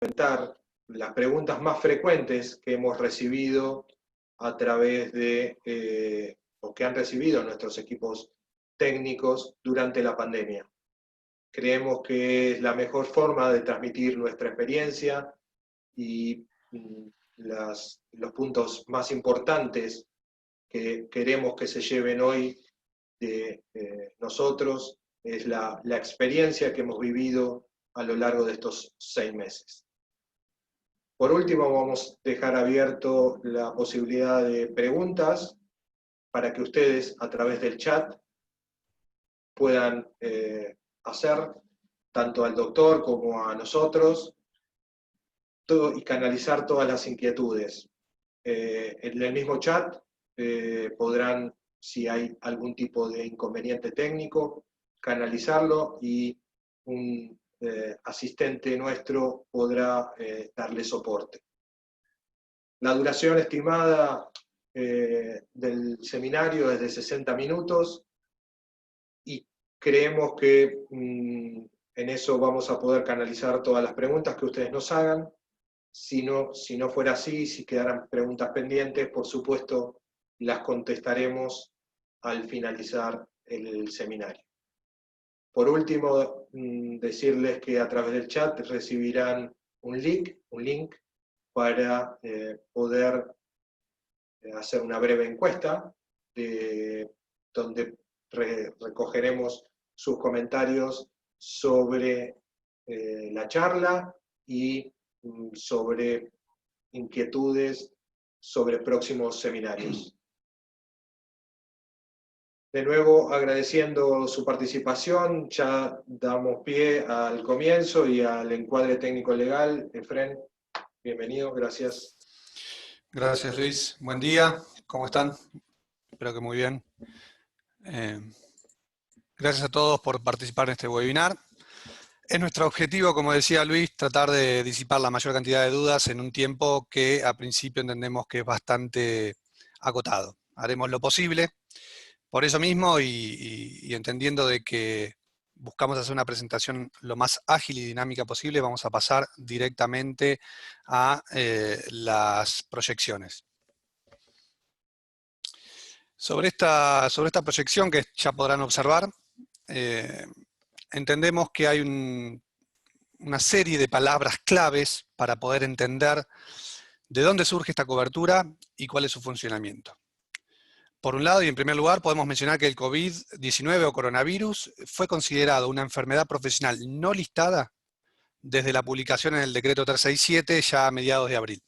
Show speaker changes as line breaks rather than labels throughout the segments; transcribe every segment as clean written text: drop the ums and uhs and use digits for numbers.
comentar las preguntas más frecuentes que hemos recibido a través de, o que han recibido nuestros equipos técnicos durante la pandemia. Creemos que es la mejor forma de transmitir nuestra experiencia y los puntos más importantes que queremos que se lleven hoy de nosotros es la experiencia que hemos vivido a lo largo de estos 6 meses. Por último, vamos a dejar abierto la posibilidad de preguntas para que ustedes, a través del chat, puedan hacer tanto al doctor como a nosotros y canalizar todas las inquietudes. En el mismo chat podrán, si hay algún tipo de inconveniente técnico, canalizarlo y un asistente nuestro podrá darle soporte. La duración estimada del seminario es de 60 minutos y creemos que en eso vamos a poder canalizar todas las preguntas que ustedes nos hagan. Si no fuera así, si quedaran preguntas pendientes, por supuesto, las contestaremos al finalizar el seminario. Por último, decirles que a través del chat recibirán un link para poder hacer una breve encuesta donde recogeremos sus comentarios sobre la charla y sobre inquietudes sobre próximos seminarios. De nuevo, agradeciendo su participación, ya damos pie al comienzo y al encuadre técnico legal. Efren, bienvenido, gracias.
Gracias, Luis. Buen día, ¿cómo están? Espero que muy bien. Gracias a todos por participar en este webinar. Es nuestro objetivo, como decía Luis, tratar de disipar la mayor cantidad de dudas en un tiempo que a principio entendemos que es bastante acotado. Haremos lo posible. Por eso mismo, y entendiendo de que buscamos hacer una presentación lo más ágil y dinámica posible, vamos a pasar directamente a las proyecciones. Sobre esta proyección que ya podrán observar, entendemos que hay una serie de palabras claves para poder entender de dónde surge esta cobertura y cuál es su funcionamiento. Por un lado, y en primer lugar, podemos mencionar que el COVID-19 o coronavirus fue considerado una enfermedad profesional no listada desde la publicación en el decreto 367 ya a mediados de abril.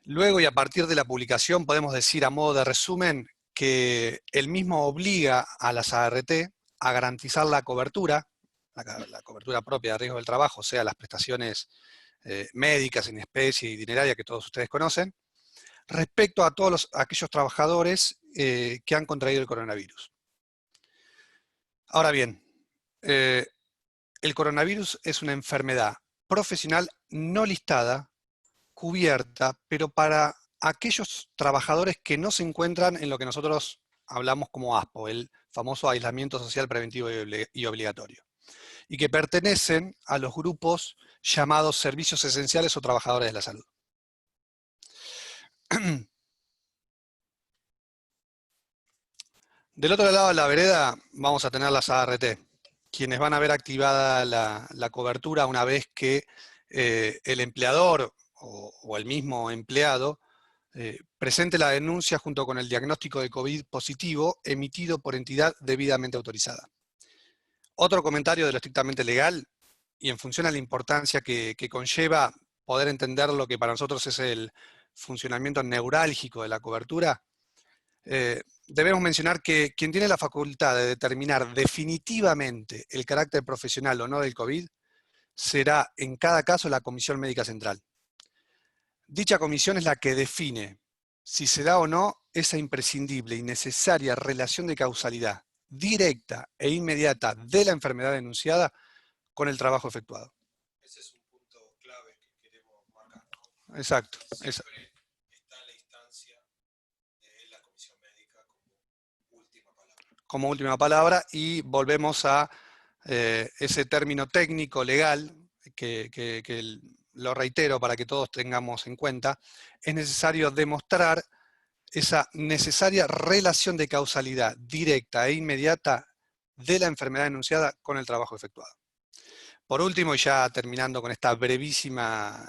Luego, y a partir de la publicación, podemos decir a modo de resumen que el mismo obliga a las ART a garantizar la cobertura, la cobertura propia de riesgo del trabajo, o sea, las prestaciones médicas en especie y dineraria que todos ustedes conocen, respecto a todos aquellos trabajadores que han contraído el coronavirus. Ahora bien, el coronavirus es una enfermedad profesional no listada, cubierta, pero para aquellos trabajadores que no se encuentran en lo que nosotros hablamos como ASPO, el famoso aislamiento social preventivo y obligatorio, y que pertenecen a los grupos llamados servicios esenciales o trabajadores de la salud. Del otro lado de la vereda vamos a tener las ART, quienes van a ver activada la cobertura una vez que el empleador o el mismo empleado presente la denuncia junto con el diagnóstico de COVID positivo emitido por entidad debidamente autorizada. Otro comentario de lo estrictamente legal, y en función a la importancia que conlleva poder entender lo que para nosotros es el funcionamiento neurálgico de la cobertura, debemos mencionar que quien tiene la facultad de determinar definitivamente el carácter profesional o no del COVID será en cada caso la Comisión Médica Central. Dicha comisión es la que define si se da o no esa imprescindible y necesaria relación de causalidad directa e inmediata de la enfermedad denunciada con el trabajo efectuado.
Ese es un punto clave que queremos marcar, ¿no?
Exacto.
Siempre está la instancia de la Comisión Médica como última palabra.
Como última palabra, y volvemos a ese término técnico, legal, lo reitero para que todos tengamos en cuenta, es necesario demostrar esa necesaria relación de causalidad directa e inmediata de la enfermedad enunciada con el trabajo efectuado. Por último, y ya terminando con esta brevísima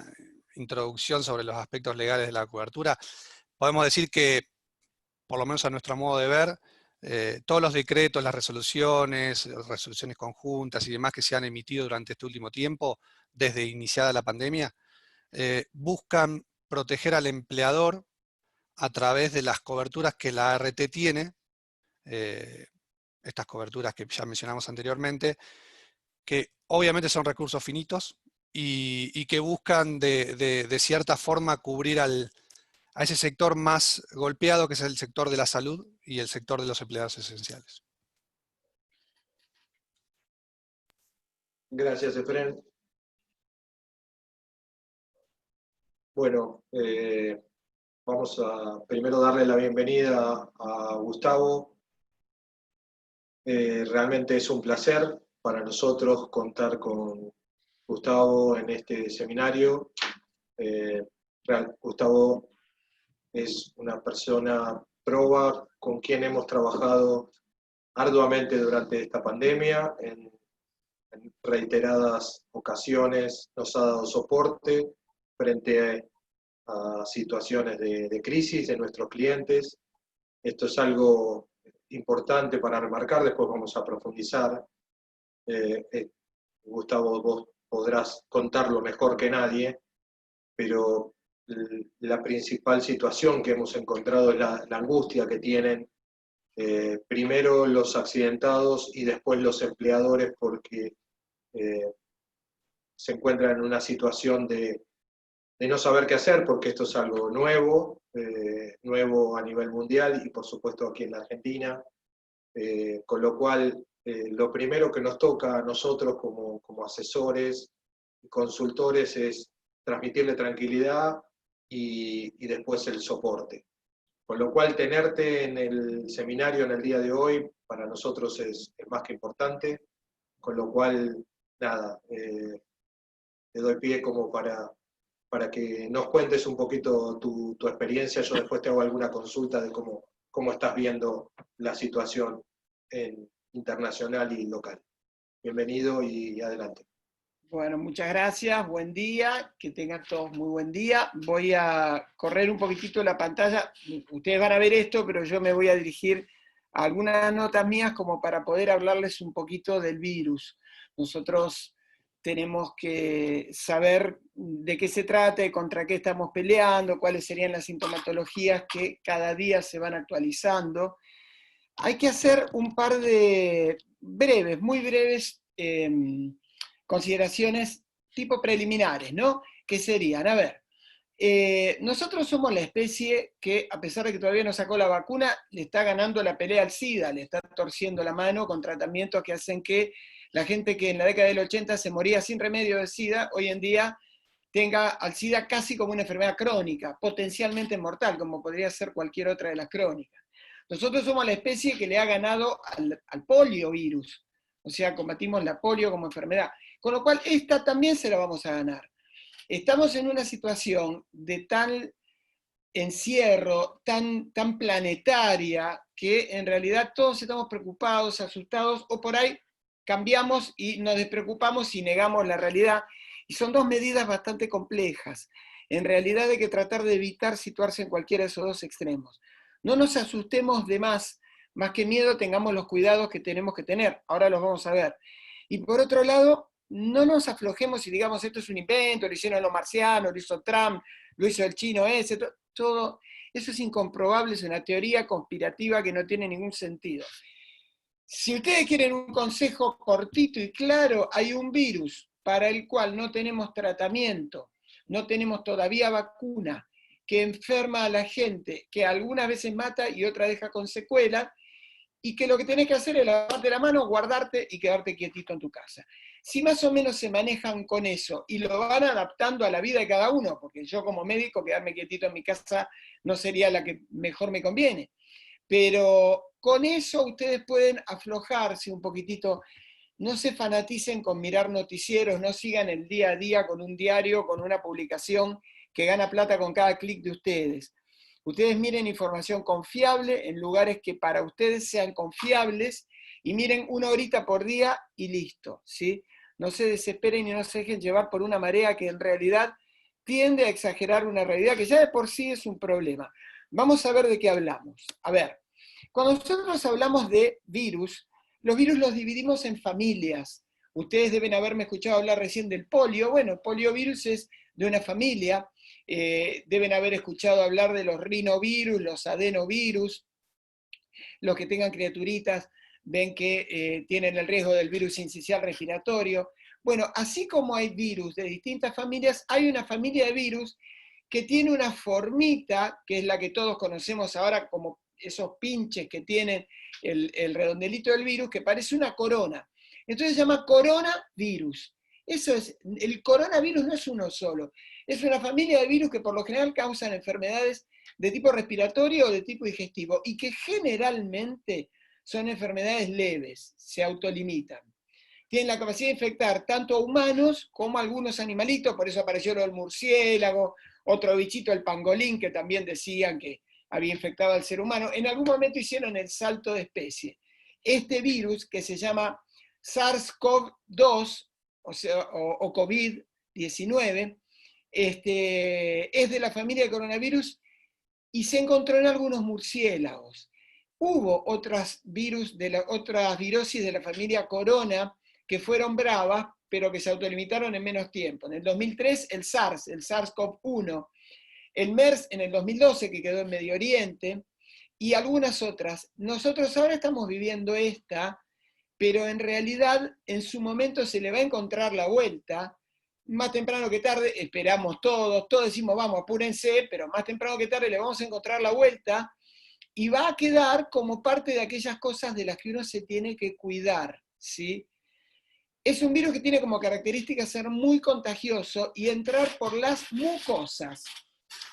introducción sobre los aspectos legales de la cobertura, podemos decir que, por lo menos a nuestro modo de ver, todos los decretos, las resoluciones conjuntas y demás que se han emitido durante este último tiempo, desde iniciada la pandemia, buscan proteger al empleador a través de las coberturas que la ART tiene, estas coberturas que ya mencionamos anteriormente, que obviamente son recursos finitos y que buscan de cierta forma cubrir a ese sector más golpeado, que es el sector de la salud y el sector de los empleados esenciales.
Gracias, Efren. Bueno, vamos a primero darle la bienvenida a Gustavo. Realmente es un placer para nosotros contar con Gustavo en este seminario. Gustavo es una persona proba con quien hemos trabajado arduamente durante esta pandemia. En reiteradas ocasiones nos ha dado soporte frente a situaciones de crisis de nuestros clientes. Esto es algo importante para remarcar, después vamos a profundizar. Gustavo, vos podrás contarlo mejor que nadie, pero la principal situación que hemos encontrado es la angustia que tienen primero los accidentados y después los empleadores, porque se encuentran en una situación de no saber qué hacer, porque esto es algo nuevo, nuevo a nivel mundial y por supuesto aquí en la Argentina, con lo cual lo primero que nos toca a nosotros como asesores y consultores es transmitirle tranquilidad y después el soporte. Con lo cual tenerte en el seminario en el día de hoy para nosotros es más que importante, con lo cual nada, te doy pie como para que nos cuentes un poquito tu experiencia. Yo después te hago alguna consulta de cómo estás viendo la situación internacional y local. Bienvenido y adelante.
Bueno, muchas gracias, buen día, que tengan todos muy buen día. Voy a correr un poquitito la pantalla, ustedes van a ver esto, pero yo me voy a dirigir a algunas notas mías como para poder hablarles un poquito del virus. Nosotros tenemos que saber de qué se trata, contra qué estamos peleando, cuáles serían las sintomatologías que cada día se van actualizando. Hay que hacer un par de breves, muy breves, consideraciones tipo preliminares, ¿no? Que serían, a ver, nosotros somos la especie que, a pesar de que todavía no sacó la vacuna, le está ganando la pelea al SIDA, le está torciendo la mano con tratamientos que hacen que la gente que en la década del 80 se moría sin remedio de SIDA, hoy en día tenga al SIDA casi como una enfermedad crónica, potencialmente mortal, como podría ser cualquier otra de las crónicas. Nosotros somos la especie que le ha ganado al poliovirus, o sea, combatimos la polio como enfermedad. Con lo cual, esta también se la vamos a ganar. Estamos en una situación de tal encierro, tan planetaria, que en realidad todos estamos preocupados, asustados, o por ahí cambiamos y nos despreocupamos y negamos la realidad. Y son dos medidas bastante complejas. En realidad hay que tratar de evitar situarse en cualquiera de esos dos extremos. No nos asustemos de más que miedo tengamos los cuidados que tenemos que tener. Ahora los vamos a ver. Y por otro lado, no nos aflojemos y digamos esto es un invento, lo hicieron los marcianos, lo hizo Trump, lo hizo el chino ese, todo. Eso es incomprobable, es una teoría conspirativa que no tiene ningún sentido. Si ustedes quieren un consejo cortito y claro, hay un virus para el cual no tenemos tratamiento, no tenemos todavía vacuna, que enferma a la gente, que algunas veces mata y otras deja con secuelas, y que lo que tenés que hacer es lavarte la mano, guardarte y quedarte quietito en tu casa. Si más o menos se manejan con eso y lo van adaptando a la vida de cada uno, porque yo como médico quedarme quietito en mi casa no sería la que mejor me conviene, pero con eso ustedes pueden aflojarse un poquitito. no se fanaticen con mirar noticieros, no sigan el día a día con un diario, con una publicación que gana plata con cada clic de ustedes. Ustedes miren información confiable en lugares que para ustedes sean confiables y miren 1 horita por día y listo, ¿sí? No se desesperen y no se dejen llevar por una marea que en realidad tiende a exagerar una realidad que ya de por sí es un problema. Vamos a ver de qué hablamos. A ver, cuando nosotros hablamos de virus, los virus los dividimos en familias. Ustedes deben haberme escuchado hablar recién del polio. Bueno, el poliovirus es de una familia. Deben haber escuchado hablar de los rinovirus, los adenovirus. Los que tengan criaturitas ven que tienen el riesgo del virus sincicial respiratorio. Bueno, así como hay virus de distintas familias, hay una familia de virus que tiene una formita, que es la que todos conocemos ahora como esos pinches que tienen el redondelito del virus, que parece una corona. Entonces se llama coronavirus. Eso es, el coronavirus no es uno solo, es una familia de virus que por lo general causan enfermedades de tipo respiratorio o de tipo digestivo, y que generalmente son enfermedades leves, se autolimitan. Tienen la capacidad de infectar tanto a humanos como a algunos animalitos, por eso apareció lo del murciélago, otro bichito, el pangolín, que también decían que había infectado al ser humano. En algún momento hicieron el salto de especie. Este virus, que se llama SARS-CoV-2, o COVID-19, es de la familia de coronavirus y se encontró en algunos murciélagos. Hubo otras virosis de la familia corona que fueron bravas, pero que se autolimitaron en menos tiempo. En el 2003 el SARS, el SARS-CoV-1, el MERS en el 2012, que quedó en Medio Oriente, y algunas otras. Nosotros ahora estamos viviendo esta, pero en realidad en su momento se le va a encontrar la vuelta, más temprano que tarde, esperamos todos decimos, vamos, apúrense, pero más temprano que tarde le vamos a encontrar la vuelta, y va a quedar como parte de aquellas cosas de las que uno se tiene que cuidar, ¿sí? Es un virus que tiene como característica ser muy contagioso y entrar por las mucosas.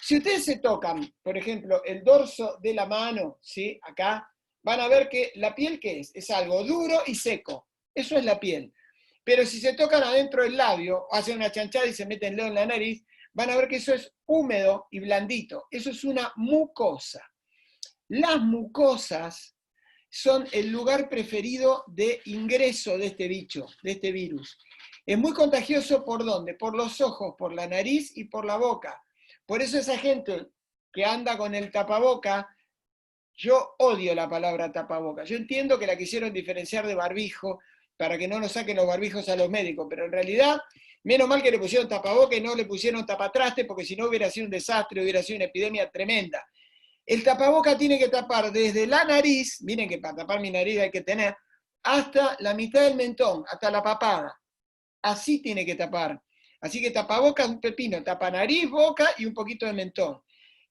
Si ustedes se tocan, por ejemplo, el dorso de la mano, ¿sí? Acá, van a ver que la piel, ¿qué es? Es algo duro y seco. Eso es la piel. Pero si se tocan adentro del labio, hacen una chanchada y se meten el dedo en la nariz, van a ver que eso es húmedo y blandito. Eso es una mucosa. Las mucosas son el lugar preferido de ingreso de este bicho, de este virus. Es muy contagioso ¿por dónde? Por los ojos, por la nariz y por la boca. Por eso esa gente que anda con el tapaboca, yo odio la palabra tapaboca. Yo entiendo que la quisieron diferenciar de barbijo para que no nos saquen los barbijos a los médicos, pero en realidad, menos mal que le pusieron tapaboca y no le pusieron tapatraste, porque si no hubiera sido un desastre, hubiera sido una epidemia tremenda. El tapaboca tiene que tapar desde la nariz, miren que para tapar mi nariz hay que tener, hasta la mitad del mentón, hasta la papada. Así tiene que tapar. Así que tapaboca es un pepino, tapa nariz, boca y un poquito de mentón.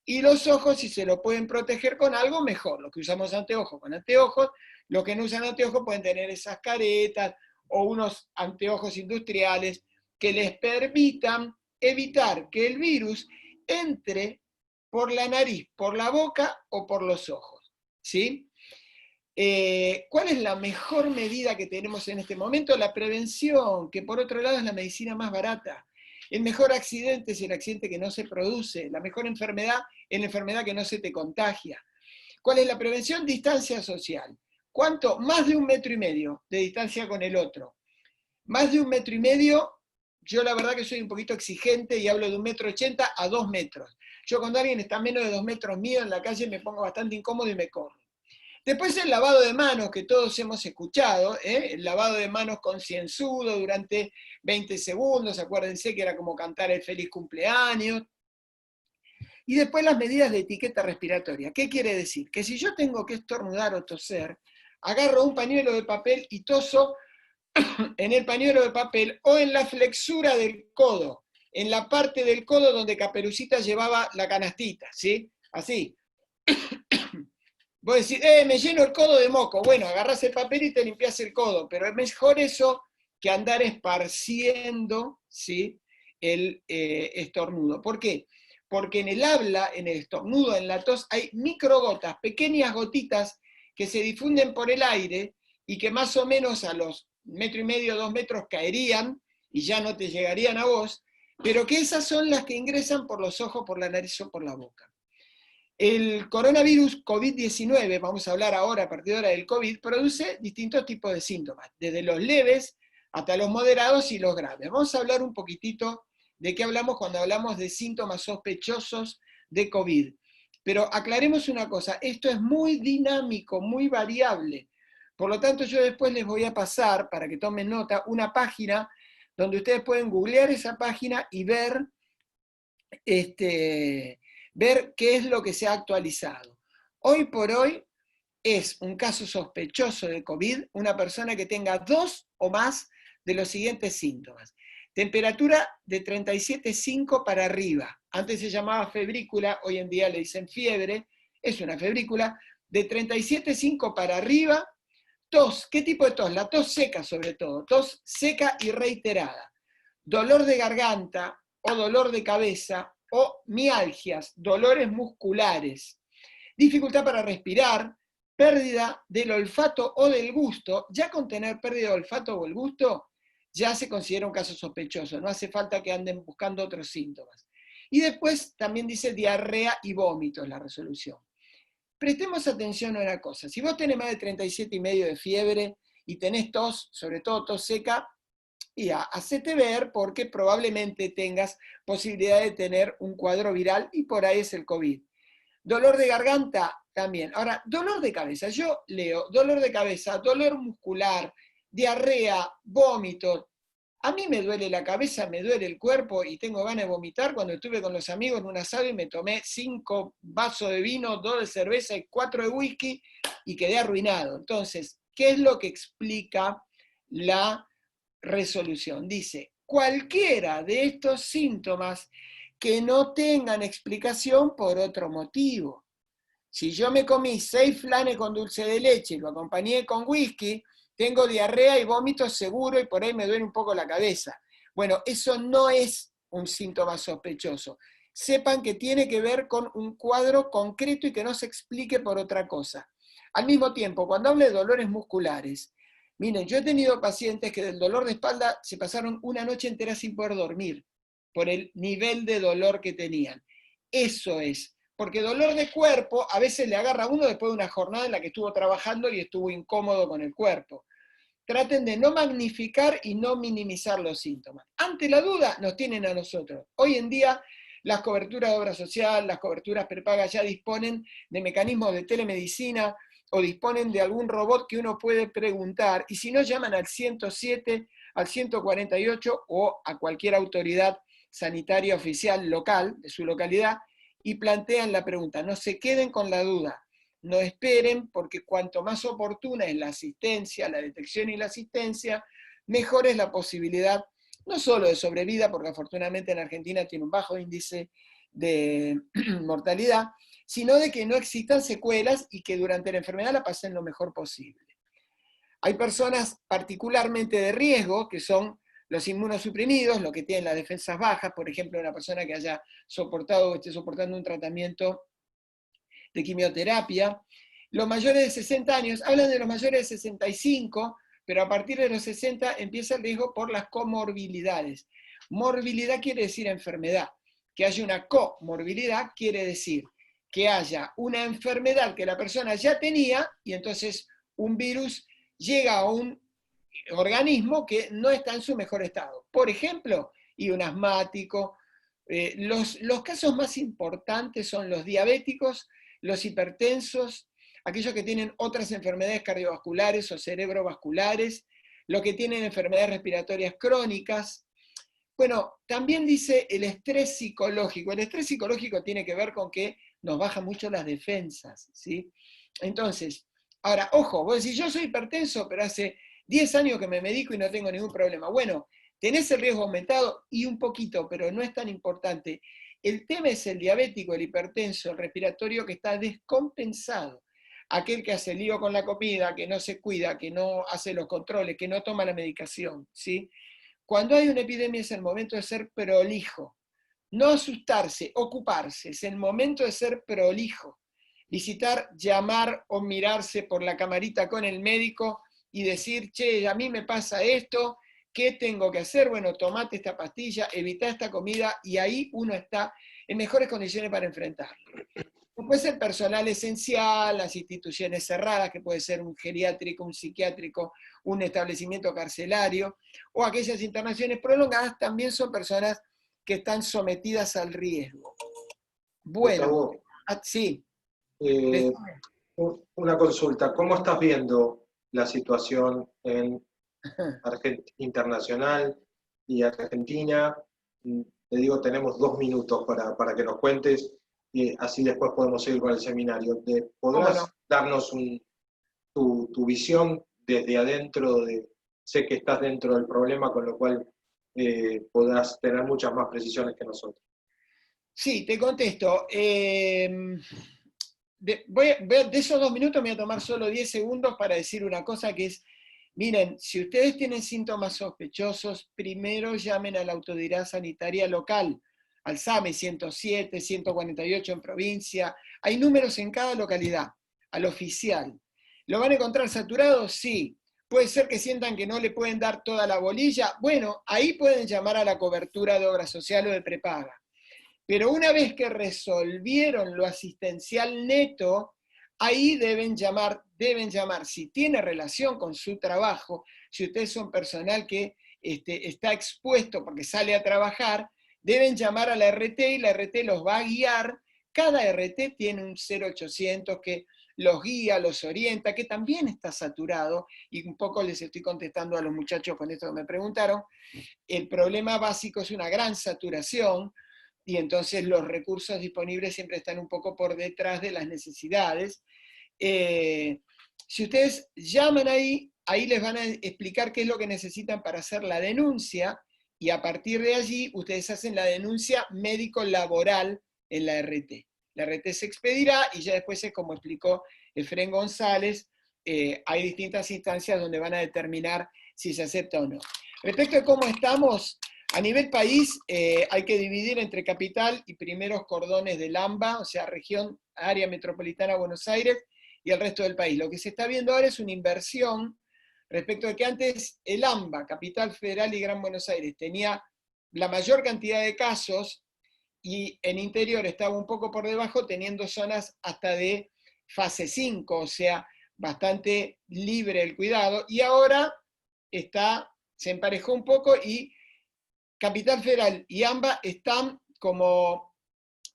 Y los ojos, si se lo pueden proteger con algo, mejor. Los que usamos anteojos con anteojos, los que no usan anteojos pueden tener esas caretas o unos anteojos industriales que les permitan evitar que el virus entre por la nariz, por la boca o por los ojos, ¿sí? ¿Cuál es la mejor medida que tenemos en este momento? La prevención, que por otro lado es la medicina más barata. El mejor accidente es el accidente que no se produce. La mejor enfermedad es la enfermedad que no se te contagia. ¿Cuál es la prevención? Distancia social. ¿Cuánto? Más de 1,5 metros de distancia con el otro. Más de 1,5 metros, yo la verdad que soy un poquito exigente y hablo de 1,80 m a 2 metros. Yo cuando alguien está a menos de 2 metros mío en la calle me pongo bastante incómodo y me corro. Después el lavado de manos, que todos hemos escuchado, el lavado de manos concienzudo durante 20 segundos, acuérdense que era como cantar el feliz cumpleaños. Y después las medidas de etiqueta respiratoria. ¿Qué quiere decir? Que si yo tengo que estornudar o toser, agarro un pañuelo de papel y toso en el pañuelo de papel o en la flexura del codo, en la parte del codo donde Caperucita llevaba la canastita, ¿sí? Así. Vos decís, me lleno el codo de moco. Bueno, agarrás el papel y te limpiás el codo, pero es mejor eso que andar esparciendo, ¿sí? El estornudo. ¿Por qué? Porque en el habla, en el estornudo, en la tos, hay microgotas, pequeñas gotitas que se difunden por el aire y que más o menos a los metro y medio, 2 metros caerían y ya no te llegarían a vos, pero que esas son las que ingresan por los ojos, por la nariz o por la boca. El coronavirus COVID-19, vamos a hablar ahora a partir de ahora del COVID, produce distintos tipos de síntomas, desde los leves hasta los moderados y los graves. Vamos a hablar un poquitito de qué hablamos cuando hablamos de síntomas sospechosos de COVID. Pero aclaremos una cosa, esto es muy dinámico, muy variable. Por lo tanto, yo después les voy a pasar, para que tomen nota, una página donde ustedes pueden googlear esa página y ver ver qué es lo que se ha actualizado. Hoy por hoy es un caso sospechoso de COVID una persona que tenga 2 o más de los siguientes síntomas. Temperatura de 37,5 para arriba. Antes se llamaba febrícula, hoy en día le dicen fiebre. Es una febrícula de 37,5 para arriba. Tos. ¿Qué tipo de tos? La tos seca sobre todo. Tos seca y reiterada. Dolor de garganta o dolor de cabeza o mialgias, dolores musculares. Dificultad para respirar, pérdida del olfato o del gusto. Ya con tener pérdida de olfato o el gusto, ya se considera un caso sospechoso, no hace falta que anden buscando otros síntomas. Y después también dice diarrea y vómitos la resolución. Prestemos atención a una cosa, si vos tenés más de 37,5 de fiebre y tenés tos, sobre todo tos seca, y hacete ver porque probablemente tengas posibilidad de tener un cuadro viral y por ahí es el COVID. Dolor de garganta también. Ahora, dolor de cabeza, yo leo dolor de cabeza, dolor muscular, diarrea, vómitos. A mí me duele la cabeza, me duele el cuerpo y tengo ganas de vomitar cuando estuve con los amigos en un asado y me tomé 5 vasos de vino, 2 de cerveza y 4 de whisky y quedé arruinado. Entonces, ¿qué es lo que explica la resolución? Dice, cualquiera de estos síntomas que no tengan explicación por otro motivo. Si yo me comí 6 flanes con dulce de leche y lo acompañé con whisky, tengo diarrea y vómitos seguro y por ahí me duele un poco la cabeza. Bueno, eso no es un síntoma sospechoso. Sepan que tiene que ver con un cuadro concreto y que no se explique por otra cosa. Al mismo tiempo, cuando hablo de dolores musculares, miren, yo he tenido pacientes que del dolor de espalda se pasaron una noche entera sin poder dormir por el nivel de dolor que tenían. Eso es, porque dolor de cuerpo a veces le agarra a uno después de una jornada en la que estuvo trabajando y estuvo incómodo con el cuerpo. Traten de no magnificar y no minimizar los síntomas. Ante la duda, nos tienen a nosotros. Hoy en día, las coberturas de obra social, las coberturas prepagas ya disponen de mecanismos de telemedicina o disponen de algún robot que uno puede preguntar, y si no, llaman al 107, al 148 o a cualquier autoridad sanitaria oficial local de su localidad y plantean la pregunta. No se queden con la duda. No esperen, porque cuanto más oportuna es la asistencia, la detección y la asistencia, mejor es la posibilidad, no solo de sobrevida, porque afortunadamente en Argentina tiene un bajo índice de mortalidad, sino de que no existan secuelas y que durante la enfermedad la pasen lo mejor posible. Hay personas particularmente de riesgo, que son los inmunosuprimidos, los que tienen las defensas bajas, por ejemplo, una persona que haya soportado o esté soportando un tratamiento de quimioterapia. Los mayores de 60 años, hablan de los mayores de 65, pero a partir de los 60 empieza el riesgo por las comorbilidades. Morbilidad quiere decir enfermedad. Que haya una comorbilidad quiere decir que haya una enfermedad que la persona ya tenía y entonces un virus llega a un organismo que no está en su mejor estado. Por ejemplo, y un asmático. Los casos más importantes son los diabéticos, los hipertensos, aquellos que tienen otras enfermedades cardiovasculares o cerebrovasculares, los que tienen enfermedades respiratorias crónicas. Bueno, también dice el estrés psicológico. El estrés psicológico tiene que ver con que nos bajan mucho las defensas, ¿sí? Entonces, ahora, ojo, vos decís, yo soy hipertenso, pero hace 10 años que me medico y no tengo ningún problema. Bueno, tenés el riesgo aumentado y un poquito, pero no es tan importante. El tema es el diabético, el hipertenso, el respiratorio que está descompensado. Aquel que hace lío con la comida, que no se cuida, que no hace los controles, que no toma la medicación, ¿sí? Cuando hay una epidemia es el momento de ser prolijo. No asustarse, ocuparse, es el momento de ser prolijo. Visitar, llamar o mirarse por la camarita con el médico y decir, che, a mí me pasa esto, ¿qué tengo que hacer? Bueno, tomate esta pastilla, evita esta comida, y ahí uno está en mejores condiciones para enfrentarlo. Puede ser personal esencial, las instituciones cerradas, que puede ser un geriátrico, un psiquiátrico, un establecimiento carcelario, o aquellas internaciones prolongadas también son personas que están sometidas al riesgo. Bueno,
Gustavo,
sí.
una consulta. ¿Cómo estás viendo la situación en internacional y Argentina? Te digo, tenemos 2 minutos para que nos cuentes, y así después podemos seguir con el seminario. ¿Podrás darnos tu visión desde adentro? Sé que estás dentro del problema, con lo cual podrás tener muchas más precisiones que nosotros.
Sí, te contesto. De esos 2 minutos me voy a tomar solo 10 segundos para decir una cosa que es, miren, si ustedes tienen síntomas sospechosos, primero llamen a la autoridad sanitaria local, al SAME 107, 148 en provincia, hay números en cada localidad, al oficial. ¿Lo van a encontrar saturado? Sí. Puede ser que sientan que no le pueden dar toda la bolilla. Bueno, ahí pueden llamar a la cobertura de obra social o de prepaga. Pero una vez que resolvieron lo asistencial neto, ahí deben llamar, si tiene relación con su trabajo, si ustedes son personal que está expuesto porque sale a trabajar, deben llamar a la RT y la RT los va a guiar. Cada RT tiene un 0800 que los guía, los orienta, que también está saturado, y un poco les estoy contestando a los muchachos con esto que me preguntaron. El problema básico es una gran saturación, y entonces los recursos disponibles siempre están un poco por detrás de las necesidades. Si ustedes llaman ahí les van a explicar qué es lo que necesitan para hacer la denuncia, y a partir de allí ustedes hacen la denuncia médico-laboral en la RT. La RT se expedirá, y ya después es como explicó Efrén González, hay distintas instancias donde van a determinar si se acepta o no. Respecto a cómo estamos, a nivel país, hay que dividir entre capital y primeros cordones del AMBA, o sea, región, área metropolitana Buenos Aires, y el resto del país. Lo que se está viendo ahora es una inversión respecto de que antes el AMBA, Capital Federal y Gran Buenos Aires, tenía la mayor cantidad de casos, y en interior estaba un poco por debajo, teniendo zonas hasta de fase 5, o sea, bastante libre el cuidado, y ahora se emparejó un poco, y Capital Federal y AMBA están como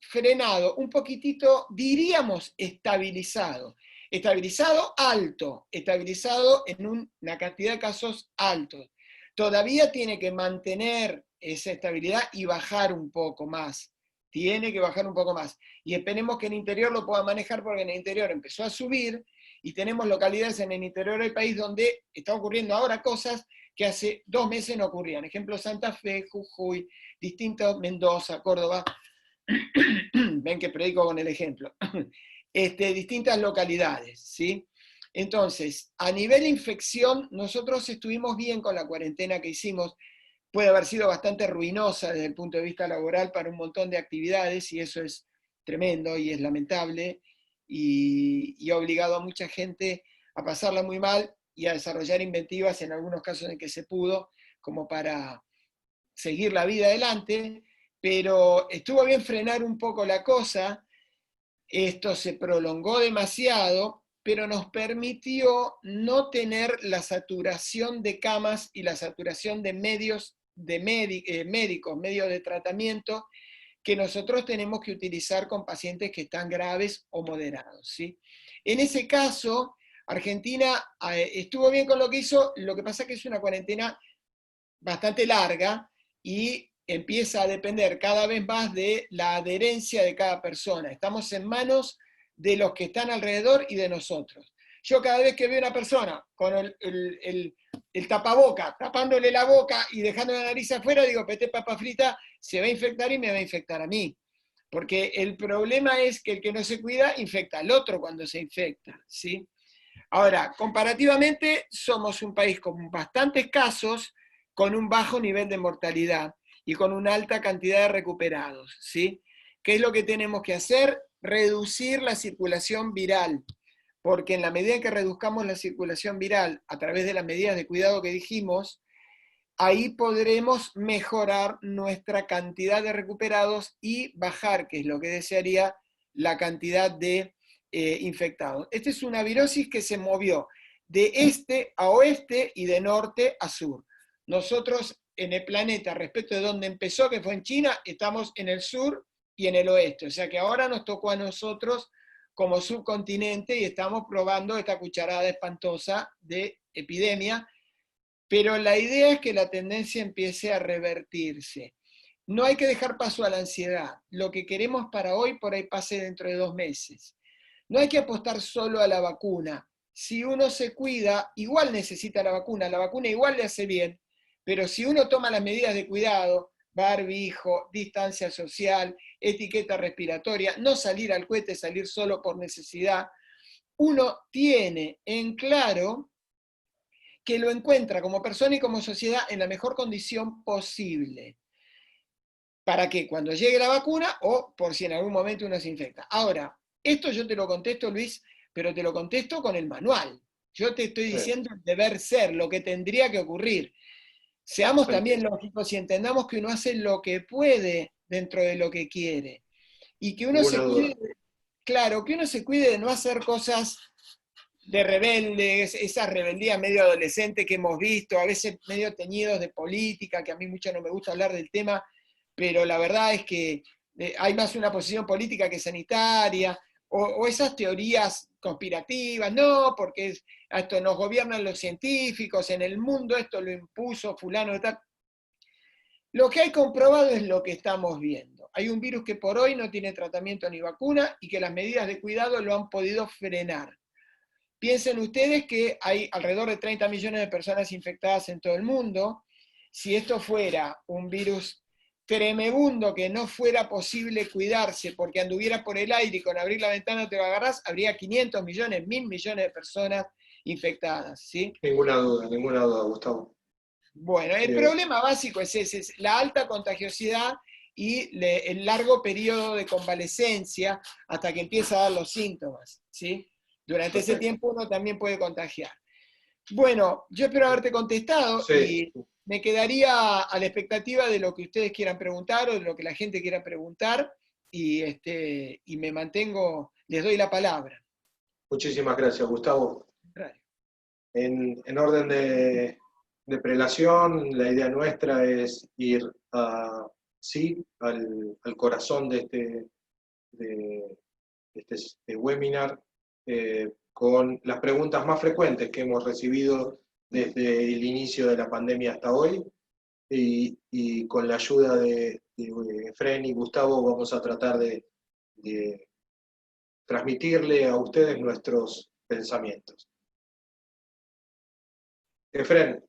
frenado, un poquitito, diríamos, estabilizado. Estabilizado alto, estabilizado en una cantidad de casos altos. Todavía tiene que mantener esa estabilidad y bajar un poco más. Tiene que bajar un poco más. Y esperemos que en el interior lo pueda manejar, porque en el interior empezó a subir, y tenemos localidades en el interior del país donde está ocurriendo ahora cosas que hace 2 meses no ocurrían. Ejemplo, Santa Fe, Jujuy, distintos, Mendoza, Córdoba. Ven que predico con el ejemplo. Distintas localidades, ¿sí? Entonces, a nivel infección, nosotros estuvimos bien con la cuarentena que hicimos. Puede haber sido bastante ruinosa desde el punto de vista laboral para un montón de actividades, y eso es tremendo y es lamentable, y ha obligado a mucha gente a pasarla muy mal y a desarrollar inventivas en algunos casos en que se pudo, como para seguir la vida adelante. Pero estuvo bien frenar un poco la cosa. Esto se prolongó demasiado, pero nos permitió no tener la saturación de camas y la saturación de medios de médicos, medios de tratamiento, que nosotros tenemos que utilizar con pacientes que están graves o moderados, ¿sí? En ese caso, Argentina estuvo bien con lo que hizo. Lo que pasa es que es una cuarentena bastante larga, y empieza a depender cada vez más de la adherencia de cada persona. Estamos en manos de los que están alrededor y de nosotros. Yo cada vez que veo una persona con el tapaboca, tapándole la boca y dejando la nariz afuera, digo, pete papa frita, se va a infectar y me va a infectar a mí. Porque el problema es que el que no se cuida infecta al otro cuando se infecta, ¿sí? Ahora, comparativamente, somos un país con bastantes casos, con un bajo nivel de mortalidad y con una alta cantidad de recuperados, ¿sí? ¿Qué es lo que tenemos que hacer? Reducir la circulación viral. porque en la medida en que reduzcamos la circulación viral a través de las medidas de cuidado que dijimos, ahí podremos mejorar nuestra cantidad de recuperados y bajar, que es lo que desearía, la cantidad de infectados. Esta es una virosis que se movió de este a oeste y de norte a sur. Nosotros en el planeta, respecto de donde empezó, que fue en China, estamos en el sur y en el oeste. O sea que ahora nos tocó a nosotros como subcontinente y estamos probando esta cucharada espantosa de epidemia, pero la idea es que la tendencia empiece a revertirse. No hay que dejar paso a la ansiedad. Lo que queremos para hoy, por ahí pase dentro de 2 meses. No hay que apostar solo a la vacuna. Si uno se cuida, igual necesita la vacuna igual le hace bien, pero si uno toma las medidas de cuidado, barbijo, distancia social, etiqueta respiratoria, no salir al cohete, salir solo por necesidad, uno tiene en claro que lo encuentra como persona y como sociedad en la mejor condición posible. ¿Para qué? Cuando llegue la vacuna o por si en algún momento uno se infecta. Ahora, esto yo te lo contesto, Luis, pero te lo contesto con el manual. Yo te estoy diciendo el deber ser, lo que tendría que ocurrir. Seamos también lógicos y entendamos que uno hace lo que puede dentro de lo que quiere. Y que uno se cuide, claro, que uno se cuide de no hacer cosas de rebeldes, esa rebeldía medio adolescente que hemos visto, a veces medio teñidos de política, que a mí mucho no me gusta hablar del tema, pero la verdad es que hay más una posición política que sanitaria, o esas teorías conspirativas, no, porque esto nos gobiernan los científicos, en el mundo esto lo impuso fulano de tal. Lo que hay comprobado es lo que estamos viendo. Hay un virus que por hoy no tiene tratamiento ni vacuna y que las medidas de cuidado lo han podido frenar. Piensen ustedes que hay alrededor de 30 millones de personas infectadas en todo el mundo. Si esto fuera un virus tremebundo que no fuera posible cuidarse porque anduviera por el aire y con abrir la ventana te lo agarrás, habría 500 millones, 1000 millones de personas infectadas, ¿sí?
Ninguna duda, Gustavo.
Bueno, el problema básico es ese, es la alta contagiosidad y el largo periodo de convalescencia hasta que empieza a dar los síntomas, ¿sí? Durante ese tiempo uno también puede contagiar. Bueno, yo espero haberte contestado y me quedaría a la expectativa de lo que ustedes quieran preguntar o de lo que la gente quiera preguntar y me mantengo, les doy la palabra.
Muchísimas gracias, Gustavo. En orden de prelación, la idea nuestra es ir al corazón de este webinar, con las preguntas más frecuentes que hemos recibido desde el inicio de la pandemia hasta hoy, y con la ayuda de Efren y Gustavo vamos a tratar de transmitirle a ustedes nuestros pensamientos. Efren,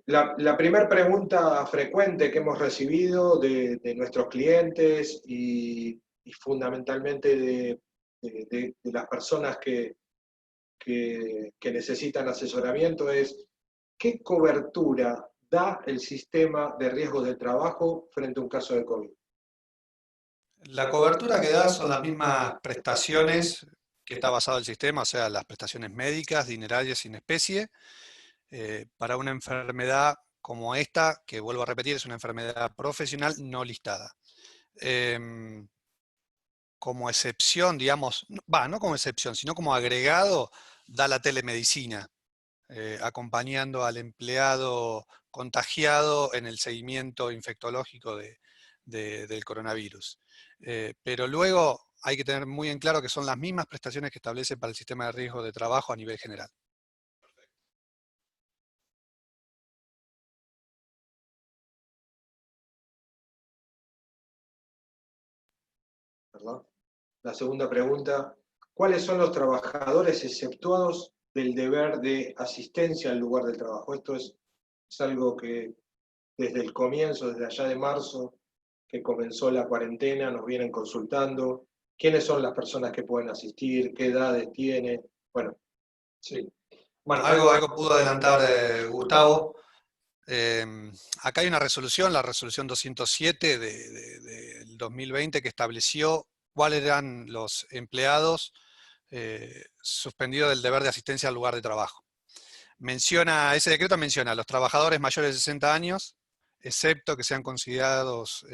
la primera pregunta frecuente que hemos recibido de nuestros clientes y fundamentalmente de las personas que necesitan asesoramiento es: ¿qué cobertura da el sistema de riesgos de trabajo frente a un caso de COVID?
La cobertura que da son las mismas prestaciones que está basado el sistema, o sea, las prestaciones médicas, dinerarias sin especie, para una enfermedad como esta, que vuelvo a repetir, es una enfermedad profesional no listada. Como excepción, digamos, no como excepción, sino como agregado, da la telemedicina, acompañando al empleado contagiado en el seguimiento infectológico del coronavirus. Pero luego hay que tener muy en claro que son las mismas prestaciones que establece para el sistema de riesgo de trabajo a nivel general.
¿Verdad? La segunda pregunta: ¿cuáles son los trabajadores exceptuados del deber de asistencia al lugar del trabajo? Esto es algo que desde el comienzo, desde allá de marzo, que comenzó la cuarentena, nos vienen consultando. ¿Quiénes son las personas que pueden asistir? ¿Qué edades tienen? Bueno, sí.
Bueno, algo pudo adelantar Gustavo. Acá hay una resolución, la resolución 207 del 2020, que estableció cuáles eran los empleados suspendido del deber de asistencia al lugar de trabajo. Ese decreto menciona a los trabajadores mayores de 60 años, excepto que sean considerados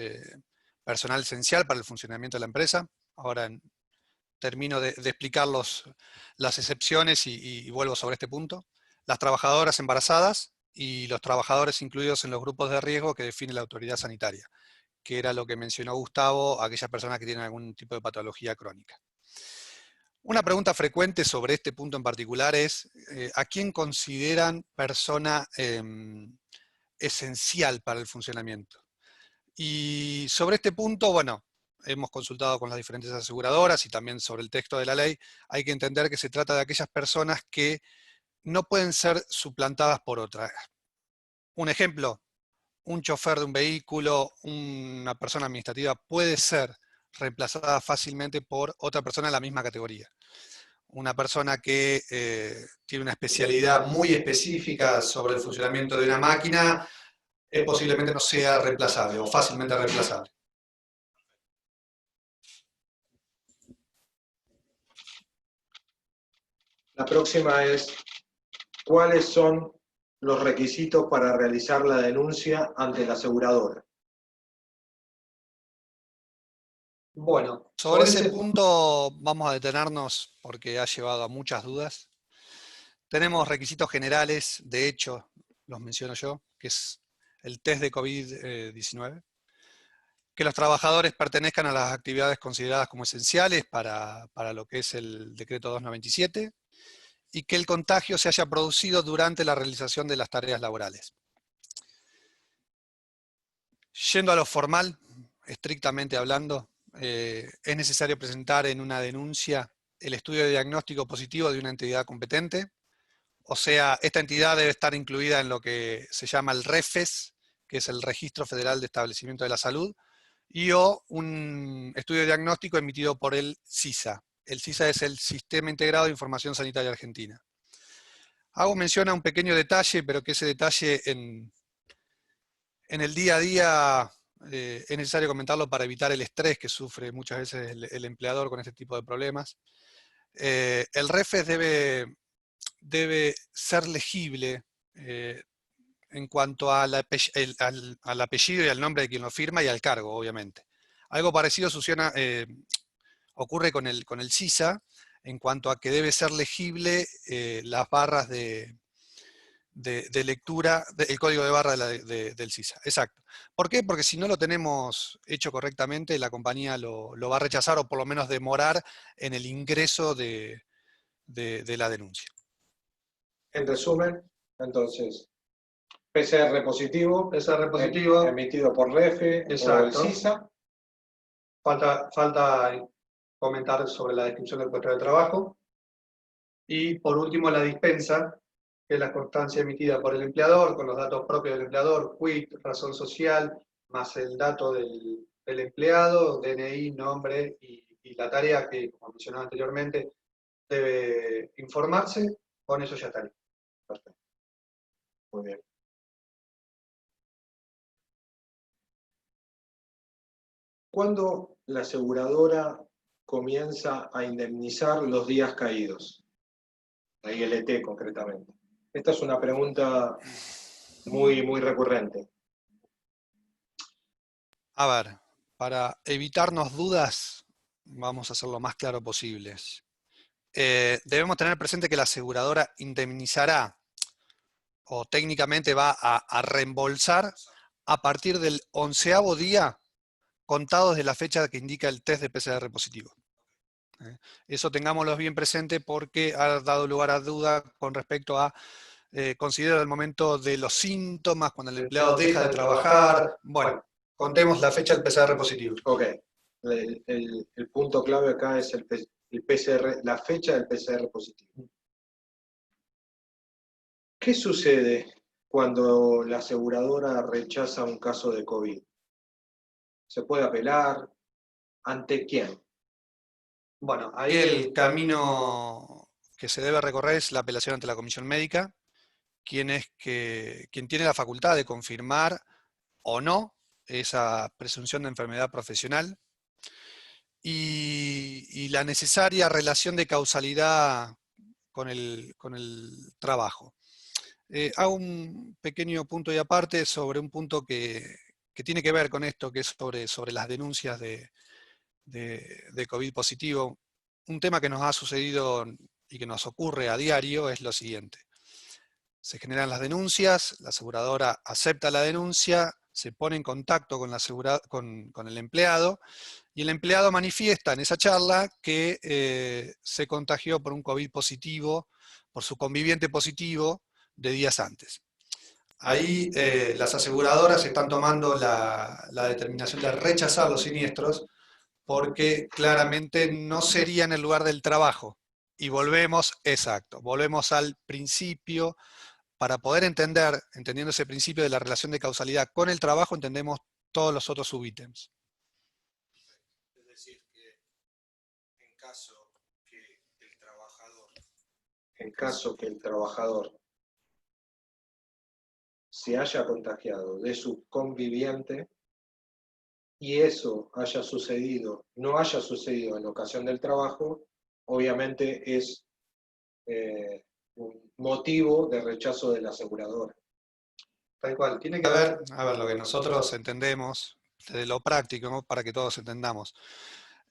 personal esencial para el funcionamiento de la empresa. Ahora termino de explicar las excepciones y vuelvo sobre este punto. Las trabajadoras embarazadas y los trabajadores incluidos en los grupos de riesgo que define la autoridad sanitaria, que era lo que mencionó Gustavo, aquellas personas que tienen algún tipo de patología crónica. Una pregunta frecuente sobre este punto en particular es, ¿a quién consideran persona esencial para el funcionamiento? Y sobre este punto, bueno, hemos consultado con las diferentes aseguradoras y también sobre el texto de la ley, hay que entender que se trata de aquellas personas que no pueden ser suplantadas por otras. Un ejemplo, un chofer de un vehículo, una persona administrativa puede ser reemplazada fácilmente por otra persona en la misma categoría. Una persona que tiene una especialidad muy específica sobre el funcionamiento de una máquina, posiblemente no sea reemplazable o fácilmente reemplazable.
La próxima es, ¿cuáles son los requisitos para realizar la denuncia ante la aseguradora?
Bueno, sobre ese punto vamos a detenernos porque ha llevado a muchas dudas. Tenemos requisitos generales, de hecho, los menciono yo, que es el test de COVID-19, que los trabajadores pertenezcan a las actividades consideradas como esenciales para lo que es el decreto 297, y que el contagio se haya producido durante la realización de las tareas laborales. Yendo a lo formal, estrictamente hablando, es necesario presentar en una denuncia el estudio de diagnóstico positivo de una entidad competente. O sea, esta entidad debe estar incluida en lo que se llama el REFES, que es el Registro Federal de Establecimiento de la Salud, o un estudio de diagnóstico emitido por el SISA. El SISA es el Sistema Integrado de Información Sanitaria Argentina. Hago mención a un pequeño detalle, pero que ese detalle en el día a día es necesario comentarlo para evitar el estrés que sufre muchas veces el empleador con este tipo de problemas. El REFES debe ser legible en cuanto al apellido y al nombre de quien lo firma y al cargo, obviamente. Algo parecido ocurre con el SISA, en cuanto a que debe ser legible las barras de lectura, el código de barra del SISA. Exacto. ¿Por qué? Porque si no lo tenemos hecho correctamente, la compañía lo va a rechazar o por lo menos demorar en el ingreso de la denuncia.
En resumen, entonces, PCR positivo, emitido por REFE o el SISA.
Falta comentar sobre la descripción del puesto de trabajo. Y por último, la dispensa, que es la constancia emitida por el empleador, con los datos propios del empleador, quit, razón social, más el dato del empleado, DNI, nombre y la tarea que, como mencionaba anteriormente, debe informarse. Con eso ya estaría.
Perfecto. Muy bien. ¿Cuándo la aseguradora comienza a indemnizar los días caídos? La ILT concretamente. Esta es una pregunta muy, muy recurrente.
A ver, para evitarnos dudas, vamos a hacer lo más claro posible. Debemos tener presente que la aseguradora indemnizará o técnicamente va a reembolsar a partir del 11º día contado desde la fecha que indica el test de PCR positivo. Eso tengámoslo bien presente porque ha dado lugar a duda con respecto a considero el momento de los síntomas, cuando el empleado deja de trabajar. Bueno, contemos la fecha del PCR positivo.
Ok. El punto clave acá es el PCR, la fecha del PCR positivo. ¿Qué sucede cuando la aseguradora rechaza un caso de COVID? ¿Se puede apelar? ¿Ante quién?
Bueno, ahí el camino que se debe recorrer es la apelación ante la comisión médica, quien tiene la facultad de confirmar o no esa presunción de enfermedad profesional. y la necesaria relación de causalidad con el trabajo. Hago un pequeño punto y aparte sobre un punto que tiene que ver con esto, que es sobre las denuncias de COVID positivo. Un tema que nos ha sucedido y que nos ocurre a diario es lo siguiente. Se generan las denuncias, la aseguradora acepta la denuncia, se pone en contacto con el empleado, y el empleado manifiesta en esa charla que se contagió por un COVID positivo, por su conviviente positivo de días antes. Ahí las aseguradoras están tomando la determinación de rechazar los siniestros porque claramente no sería en el lugar del trabajo. Y volvemos al principio. Para poder entendiendo ese principio de la relación de causalidad con el trabajo, entendemos todos los otros subítems.
Es decir, que en caso que el trabajador se haya contagiado de su conviviente y eso no haya sucedido en ocasión del trabajo, obviamente es un motivo de rechazo de la aseguradora.
Tal cual, tiene que haber, lo que nosotros entendemos, desde lo práctico, ¿no? Para que todos entendamos,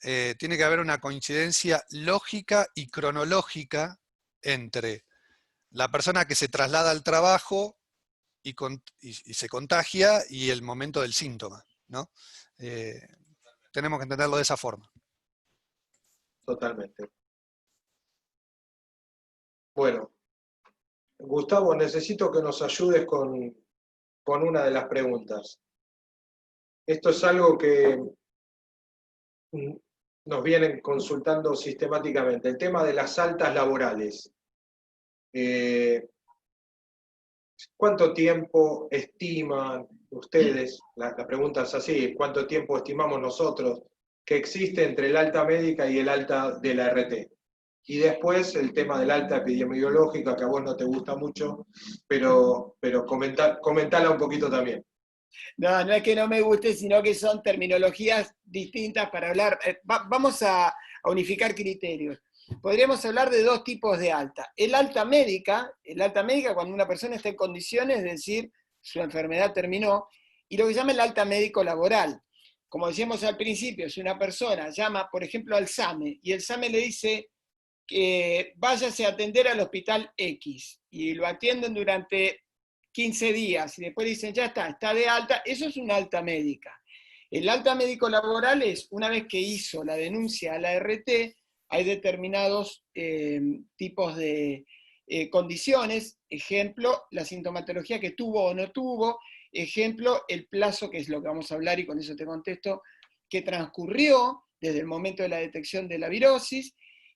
tiene que haber una coincidencia lógica y cronológica entre la persona que se traslada al trabajo y se contagia y el momento del síntoma, ¿no? Tenemos que entenderlo de esa forma.
Totalmente. Bueno, Gustavo, necesito que nos ayudes con una de las preguntas. Esto es algo que nos vienen consultando sistemáticamente, el tema de las altas laborales. ¿Cuánto tiempo estiman ustedes, la pregunta es así, cuánto tiempo estimamos nosotros que existe entre el alta médica y el alta de la RT? Y después el tema del alta epidemiológica, que a vos no te gusta mucho, pero comentala un poquito también.
No, no es que no me guste, sino que son terminologías distintas para hablar. Vamos a unificar criterios. Podríamos hablar de dos tipos de alta. El alta médica cuando una persona está en condiciones, es decir, su enfermedad terminó, y lo que se llama el alta médico laboral. Como decíamos al principio, si una persona llama, por ejemplo, al SAME, y el SAME le dice que váyase a atender al hospital X, y lo atienden durante 15 días y después dicen, ya está de alta, eso es una alta médica. El alta médico laboral es, una vez que hizo la denuncia a la RT, hay determinados tipos de condiciones, ejemplo, la sintomatología que tuvo o no tuvo, ejemplo, el plazo, que es lo que vamos a hablar y con eso te contesto, que transcurrió desde el momento de la detección de la virosis,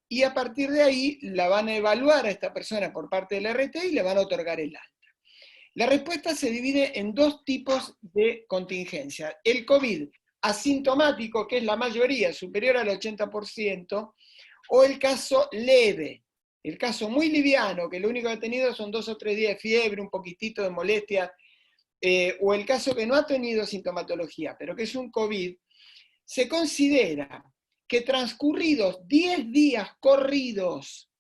y a partir de ahí la van a evaluar a esta persona por parte de la RT y le van a otorgar el alta. La respuesta se divide en dos tipos de contingencia. El COVID asintomático, que es la mayoría, superior al 80%, o el caso leve, el caso muy liviano, que lo único que ha tenido son 2 o 3 días de fiebre, un poquitito de molestia, o el caso que no ha tenido sintomatología, pero que es un COVID, se considera que transcurridos 10 días corridos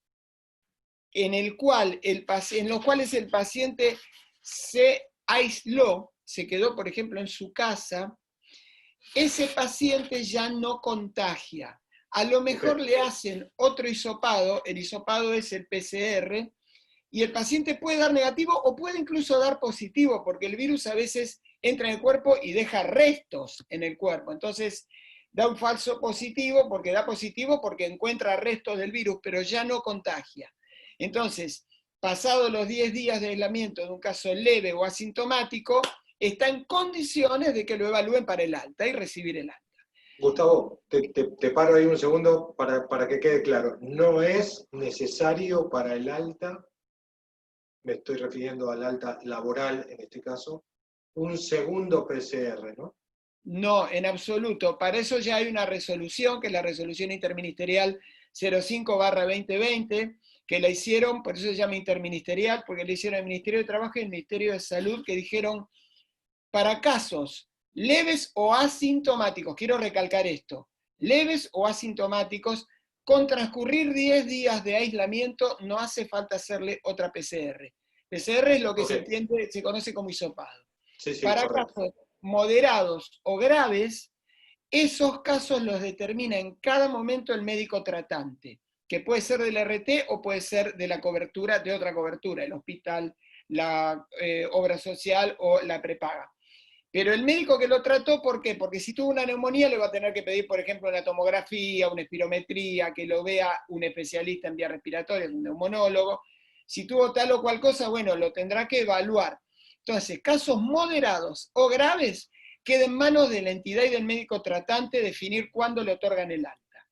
en los cuales el paciente se aisló, se quedó, por ejemplo, en su casa, ese paciente ya no contagia. A lo mejor le hacen otro hisopado, el hisopado es el PCR, y el paciente puede dar negativo o puede incluso dar positivo, porque el virus a veces entra en el cuerpo y deja restos en el cuerpo. Entonces, da un falso positivo porque da positivo porque encuentra restos del virus, pero ya no contagia. Entonces, pasados los 10 días de aislamiento de un caso leve o asintomático, está en condiciones de que lo evalúen para el alta y recibir el alta.
Gustavo, te paro ahí un segundo para que quede claro. No es necesario para el alta, me estoy refiriendo al alta laboral en este caso, un segundo PCR, ¿no?
No, en absoluto. Para eso ya hay una resolución, que es la resolución interministerial 05/2020, que la hicieron, por eso se llama interministerial, porque la hicieron el Ministerio de Trabajo y el Ministerio de Salud, que dijeron, para casos leves o asintomáticos, quiero recalcar esto, leves o asintomáticos, con transcurrir 10 días de aislamiento no hace falta hacerle otra PCR. PCR es lo que se entiende, se conoce como hisopado.
Sí, sí,
Para
correcto.
casos moderados o graves, esos casos los determina en cada momento el médico tratante, que puede ser del RT o puede ser de la cobertura, de otra cobertura, el hospital, la obra social o la prepaga. Pero el médico que lo trató, ¿por qué? Porque si tuvo una neumonía le va a tener que pedir, por ejemplo, una tomografía, una espirometría, que lo vea un especialista en vías respiratorias, un neumonólogo. Si tuvo tal o cual cosa, bueno, lo tendrá que evaluar. Entonces, casos moderados o graves, queda en manos de la entidad y del médico tratante definir cuándo le otorgan el alta.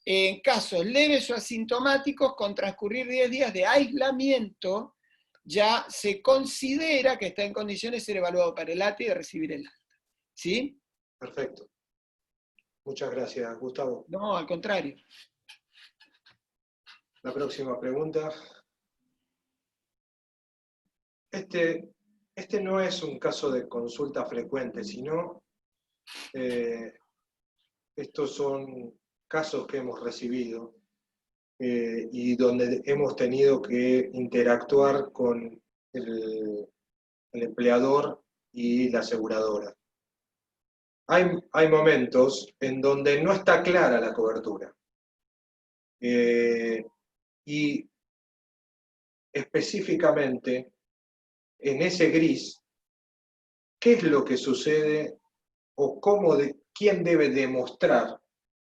En casos leves o asintomáticos, con transcurrir 10 días de aislamiento, ya se considera que está en condiciones de ser evaluado para el alta y de recibir el alta. ¿Sí?
Perfecto. Muchas gracias, Gustavo.
No, al contrario.
La próxima pregunta. Este no es un caso de consulta frecuente, sino estos son casos que hemos recibido y donde hemos tenido que interactuar con el empleador y la aseguradora. Hay momentos en donde no está clara la cobertura. Y específicamente, en ese gris, ¿qué es lo que sucede o quién debe demostrar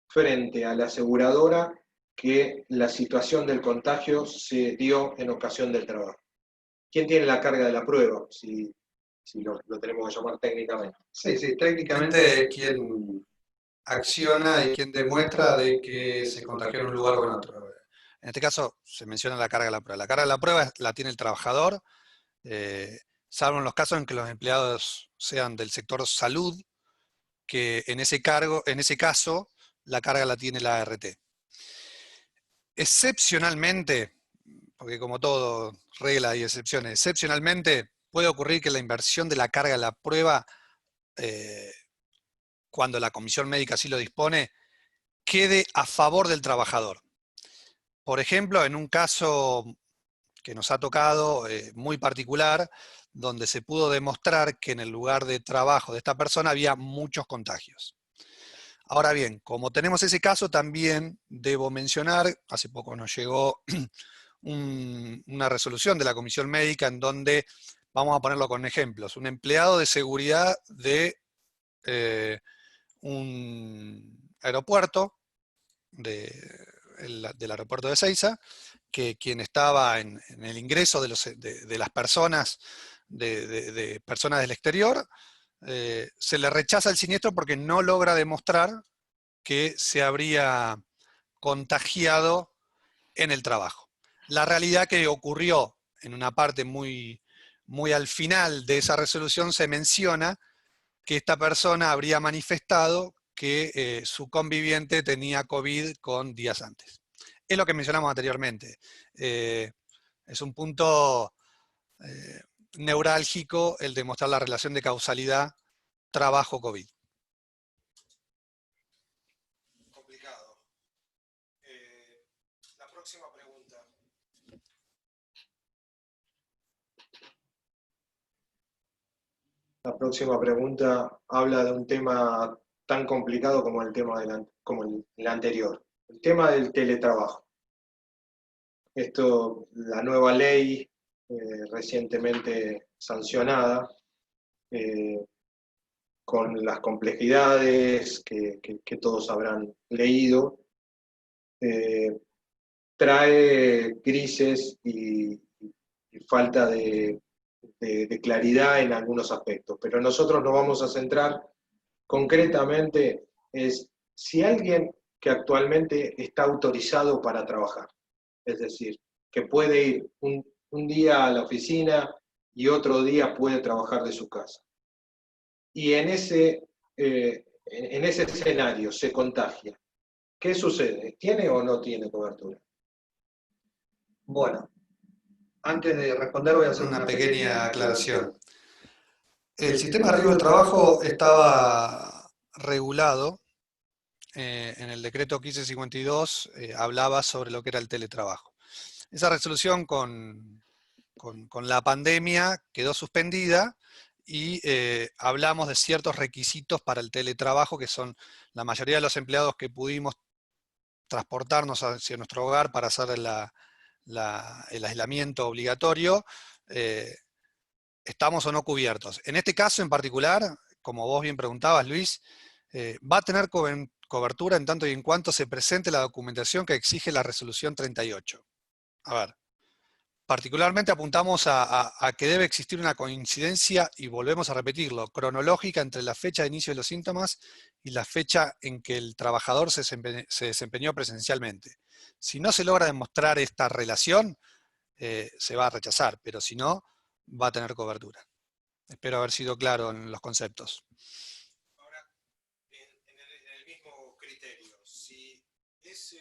frente a la aseguradora que la situación del contagio se dio en ocasión del trabajo? ¿Quién tiene la carga de la prueba? Si lo tenemos que llamar técnicamente.
Sí, técnicamente quien acciona y quien demuestra de que se contagió en un lugar o en otro. En este caso se menciona la carga de la prueba. La carga de la prueba la tiene el trabajador, salvo en los casos en que los empleados sean del sector salud, que en ese caso la carga la tiene la ART. Excepcionalmente, porque como todo, regla y excepciones, excepcionalmente puede ocurrir que la inversión de la carga de la prueba, cuando la comisión médica así lo dispone, quede a favor del trabajador. Por ejemplo, en un caso que nos ha tocado muy particular, donde se pudo demostrar que en el lugar de trabajo de esta persona había muchos contagios. Ahora bien, como tenemos ese caso, también debo mencionar, hace poco nos llegó una resolución de la comisión médica en donde, vamos a ponerlo con ejemplos, un empleado de seguridad de un aeropuerto, del aeropuerto de Ezeiza, que quien estaba en el ingreso de las personas, de personas del exterior, se le rechaza el siniestro porque no logra demostrar que se habría contagiado en el trabajo. La realidad que ocurrió en una parte muy, muy al final de esa resolución se menciona que esta persona habría manifestado que su conviviente tenía COVID con días antes. Es lo que mencionamos anteriormente. Es un punto neurálgico el demostrar la relación de causalidad trabajo-COVID. Complicado. La próxima pregunta.
La próxima pregunta habla de un tema tan complicado como como el anterior, el tema del teletrabajo. La nueva ley recientemente sancionada, con las complejidades que todos habrán leído, trae grises y falta de claridad en algunos aspectos. Pero nosotros nos vamos a centrar concretamente es si alguien que actualmente está autorizado para trabajar, es decir, que puede ir un día a la oficina y otro día puede trabajar de su casa. Y en ese escenario se contagia. ¿Qué sucede? ¿Tiene o no tiene cobertura?
Bueno, antes de responder voy a hacer una pequeña aclaración. El sistema de riesgo del trabajo estaba regulado en el decreto 1552 hablaba sobre lo que era el teletrabajo. Esa resolución con la pandemia quedó suspendida y hablamos de ciertos requisitos para el teletrabajo, que son la mayoría de los empleados que pudimos transportarnos hacia nuestro hogar para hacer el aislamiento obligatorio, estamos o no cubiertos. En este caso en particular, como vos bien preguntabas, Luis, va a tener cobertura en tanto y en cuanto se presente la documentación que exige la resolución 38. A ver, particularmente apuntamos a que debe existir una coincidencia, y volvemos a repetirlo, cronológica entre la fecha de inicio de los síntomas y la fecha en que el trabajador se desempeñó presencialmente. Si no se logra demostrar esta relación, se va a rechazar, pero si no, va a tener cobertura. Espero haber sido claro en los conceptos. Ahora, en el mismo criterio, si es...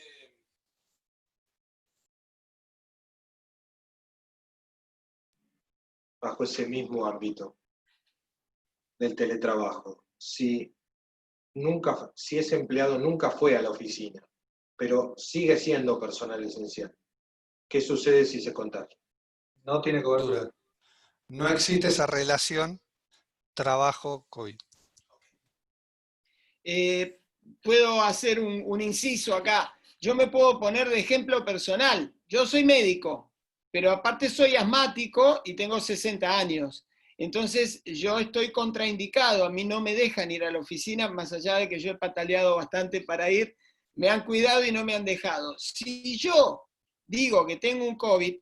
bajo ese mismo ámbito del teletrabajo, si ese empleado nunca fue a la oficina, pero sigue siendo personal esencial, ¿qué sucede si se contagia?
No tiene cobertura.
No existe esa relación trabajo-COVID.
Puedo hacer un inciso acá. Yo me puedo poner de ejemplo personal. Yo soy médico, pero aparte soy asmático y tengo 60 años. Entonces yo estoy contraindicado, a mí no me dejan ir a la oficina, más allá de que yo he pataleado bastante para ir, me han cuidado y no me han dejado. Si yo digo que tengo un COVID,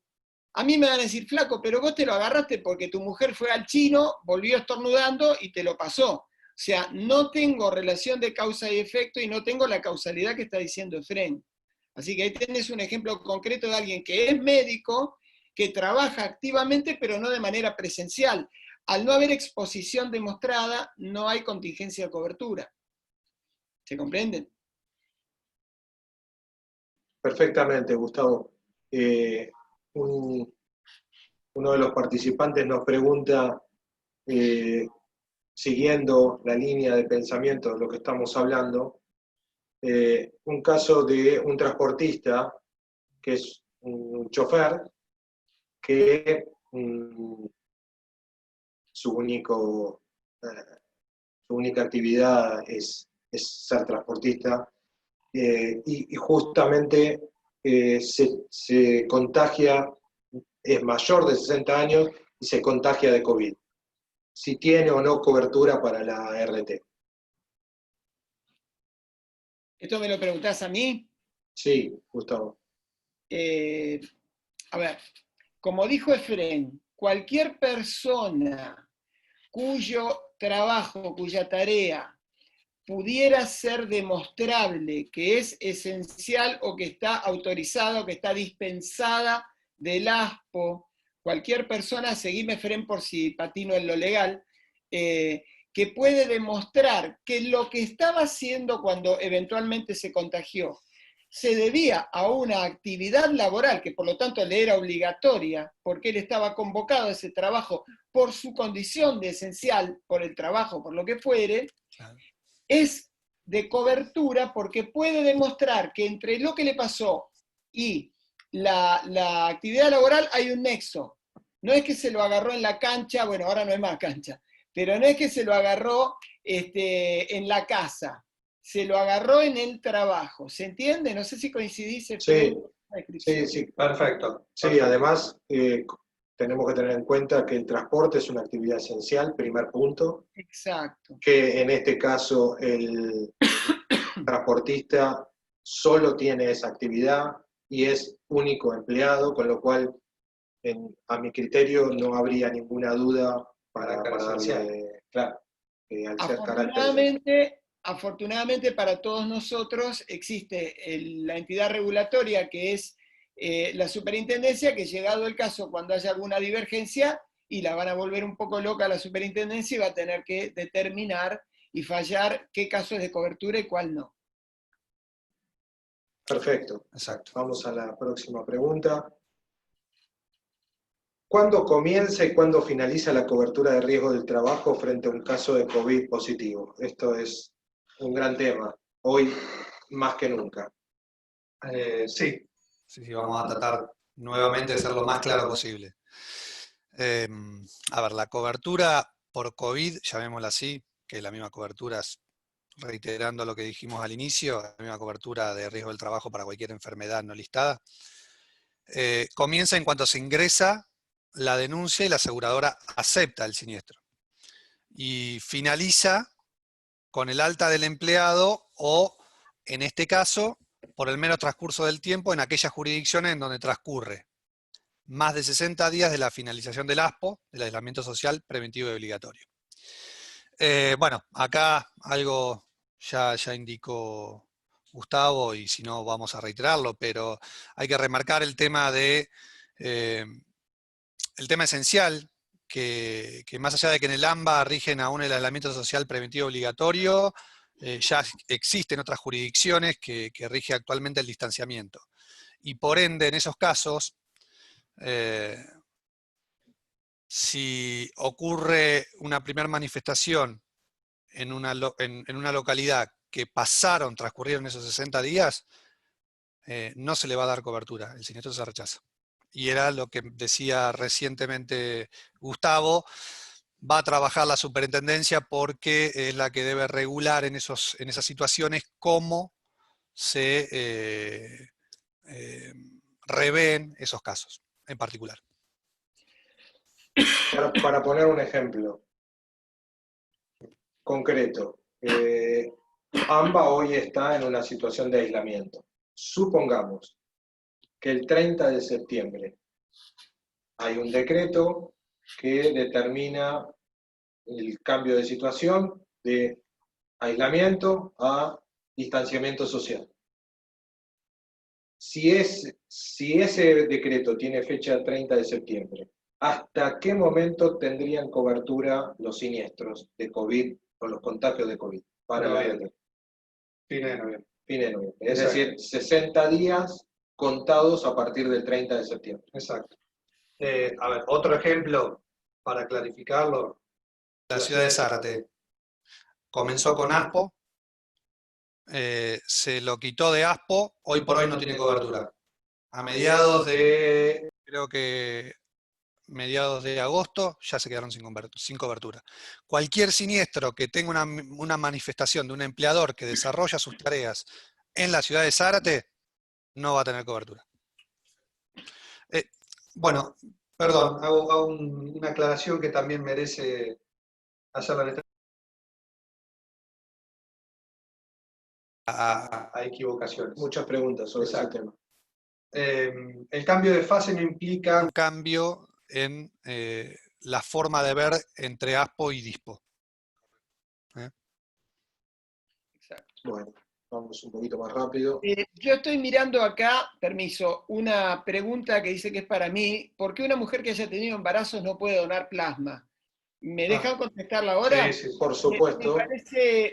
a mí me van a decir, flaco, pero vos te lo agarraste porque tu mujer fue al chino, volvió estornudando y te lo pasó. O sea, no tengo relación de causa y efecto y no tengo la causalidad que está diciendo Efrén. Así que ahí tenés un ejemplo concreto de alguien que es médico, que trabaja activamente, pero no de manera presencial. Al no haber exposición demostrada, no hay contingencia de cobertura. ¿Se comprenden?
Perfectamente, Gustavo. Uno de los participantes nos pregunta, siguiendo la línea de pensamiento de lo que estamos hablando, un caso de un transportista que es un chofer que su única actividad es ser transportista, y justamente se contagia, es mayor de 60 años y se contagia de COVID. Si tiene o no cobertura para la RT.
¿Esto me lo preguntás a mí?
Sí, Gustavo.
A ver, como dijo Efrén, cualquier persona cuyo trabajo, cuya tarea pudiera ser demostrable que es esencial o que está autorizada o que está dispensada del ASPO, cualquier persona, seguime Efrén por si patino en lo legal, que puede demostrar que lo que estaba haciendo cuando eventualmente se contagió se debía a una actividad laboral que por lo tanto le era obligatoria, porque él estaba convocado a ese trabajo por su condición de esencial, por el trabajo, por lo que fuere, claro, es de cobertura porque puede demostrar que entre lo que le pasó y la actividad laboral hay un nexo. No es que se lo agarró en la cancha, bueno, ahora no es más cancha, pero no es que se lo agarró en la casa, se lo agarró en el trabajo. ¿Se entiende? No sé si coincidís.
Sí, perfecto. Sí, además tenemos que tener en cuenta que el transporte es una actividad esencial, primer punto.
Exacto.
Que en este caso el transportista solo tiene esa actividad y es único empleado, con lo cual, a mi criterio, no habría ninguna duda para darle, claro, al ser carácter.
Afortunadamente para todos nosotros existe la entidad regulatoria que es la superintendencia, que llegado el caso, cuando haya alguna divergencia, y la van a volver un poco loca a la superintendencia y va a tener que determinar y fallar qué caso es de cobertura y cuál no.
Perfecto. Exacto. Vamos a la próxima pregunta. ¿Cuándo comienza y cuándo finaliza la cobertura de riesgo del trabajo frente a un caso de COVID positivo? Esto es un gran tema. Hoy más que nunca.
Sí.
Sí, vamos a tratar nuevamente de ser lo más claro posible. A ver, la cobertura por COVID, llamémosla así, que es la misma cobertura, reiterando lo que dijimos al inicio, la misma cobertura de riesgo del trabajo para cualquier enfermedad no listada, comienza en cuanto se ingresa la denuncia y la aseguradora acepta el siniestro. Y finaliza con el alta del empleado o, en este caso, por el mero transcurso del tiempo en aquellas jurisdicciones en donde transcurre más de 60 días de la finalización del ASPO, del aislamiento social preventivo y obligatorio. Bueno, acá algo ya indicó Gustavo, y si no vamos a reiterarlo, pero hay que remarcar el tema el tema esencial, que más allá de que en el AMBA rigen aún el aislamiento social preventivo obligatorio, ya existen otras jurisdicciones que rige actualmente el distanciamiento. Y por ende, en esos casos, si ocurre una primera manifestación en una localidad que transcurrieron esos 60 días, no se le va a dar cobertura, el siniestro se rechaza. Y era lo que decía recientemente Gustavo, va a trabajar la superintendencia porque es la que debe regular en esas situaciones cómo se revén esos casos en particular.
Para poner un ejemplo concreto, AMBA hoy está en una situación de aislamiento. Supongamos que el 30 de septiembre hay un decreto que determina el cambio de situación de aislamiento a distanciamiento social. Si ese decreto tiene fecha 30 de septiembre, ¿hasta qué momento tendrían cobertura los siniestros de COVID o los contagios de COVID? Para
Noviembre. Fin de noviembre.
Fin de noviembre. Es
Exacto.
decir, 60 días contados a partir del 30 de septiembre.
Exacto. A ver, otro ejemplo para clarificarlo.
La ciudad de Zárate comenzó con ASPO, se lo quitó de ASPO, hoy por hoy no tiene cobertura. A mediados de, creo que mediados de agosto, ya se quedaron sin cobertura. Cualquier siniestro que tenga una manifestación de un empleador que desarrolla sus tareas en la ciudad de Zárate, no va a tener cobertura.
Bueno, perdón, hago una aclaración que también merece hacerla en esta. A equivocaciones.
Muchas preguntas sobre ese
Exacto.
tema.
El cambio de fase no implica
un cambio en la forma de ver entre ASPO y DISPO.
Exacto.
Bueno, vamos un poquito más rápido.
Yo estoy mirando acá, permiso, una pregunta que dice que es para mí. ¿Por qué una mujer que haya tenido embarazos no puede donar plasma? ¿Me dejan contestarla ahora?
Sí, por supuesto.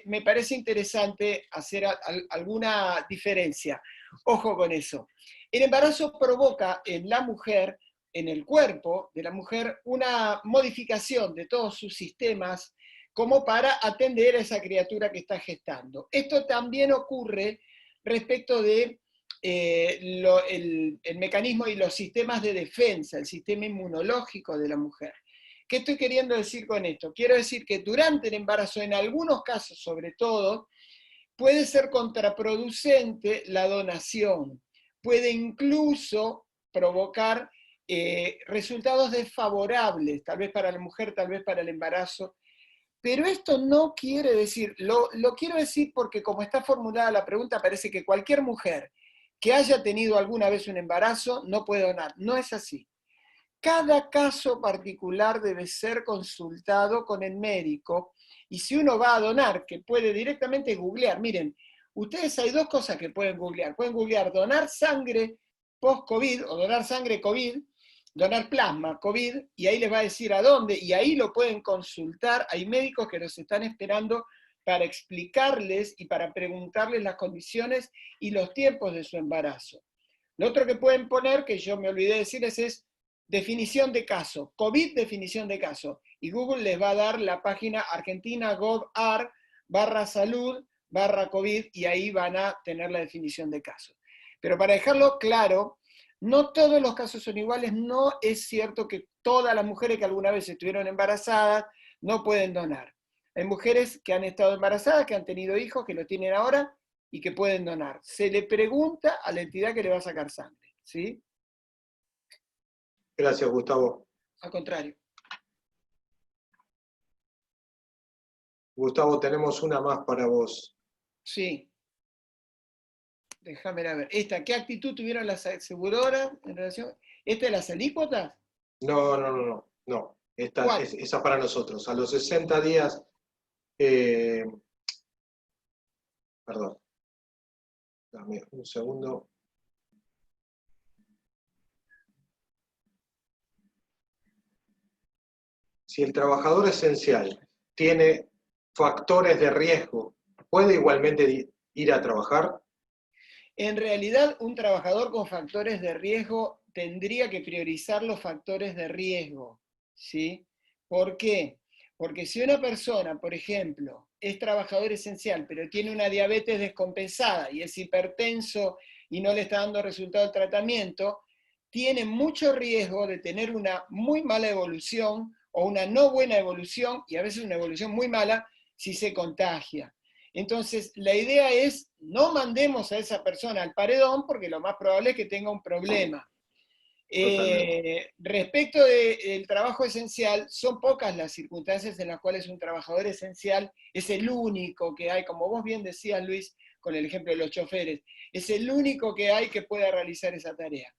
Me parece interesante hacer alguna diferencia. Ojo con eso. El embarazo provoca en la mujer, en el cuerpo de la mujer, una modificación de todos sus sistemas como para atender a esa criatura que está gestando. Esto también ocurre respecto de el mecanismo y los sistemas de defensa, el sistema inmunológico de la mujer. ¿Qué estoy queriendo decir con esto? Quiero decir que durante el embarazo, en algunos casos sobre todo, puede ser contraproducente la donación. Puede incluso provocar resultados desfavorables, tal vez para la mujer, tal vez para el embarazo. Pero esto no quiere decir, lo quiero decir porque como está formulada la pregunta, parece que cualquier mujer que haya tenido alguna vez un embarazo no puede donar. No es así. Cada caso particular debe ser consultado con el médico, y si uno va a donar, que puede directamente googlear, miren, ustedes hay dos cosas que pueden googlear donar sangre post-COVID o donar sangre COVID, donar plasma COVID, y ahí les va a decir a dónde, y ahí lo pueden consultar, hay médicos que los están esperando para explicarles y para preguntarles las condiciones y los tiempos de su embarazo. Lo otro que pueden poner, que yo me olvidé de decirles, es definición de caso, COVID definición de caso, y Google les va a dar la página argentina.gov.ar/salud/COVID COVID y ahí van a tener la definición de casos. Pero para dejarlo claro, no todos los casos son iguales, no es cierto que todas las mujeres que alguna vez estuvieron embarazadas no pueden donar. Hay mujeres que han estado embarazadas, que han tenido hijos, que lo tienen ahora y que pueden donar. Se le pregunta a la entidad que le va a sacar sangre, ¿sí?
Gracias, Gustavo.
Al contrario.
Gustavo, tenemos una más para vos.
Sí. Déjame ver. ¿Qué actitud tuvieron las aseguradoras en relación? ¿Esta de las alícuotas?
No. Esta esa para nosotros. A los 60 días, perdón. Dame un segundo. Si el trabajador esencial tiene factores de riesgo, ¿puede igualmente ir a trabajar?
En realidad, un trabajador con factores de riesgo tendría que priorizar los factores de riesgo, ¿sí? ¿Por qué? Porque si una persona, por ejemplo, es trabajador esencial, pero tiene una diabetes descompensada y es hipertenso y no le está dando resultado el tratamiento, tiene mucho riesgo de tener una muy mala evolución o una no buena evolución, y a veces una evolución muy mala, si se contagia. Entonces, la idea es, no mandemos a esa persona al paredón, porque lo más probable es que tenga un problema. Respecto del trabajo esencial, son pocas las circunstancias en las cuales un trabajador esencial es el único que hay, como vos bien decías, Luis, con el ejemplo de los choferes, es el único que hay que pueda realizar esa tarea.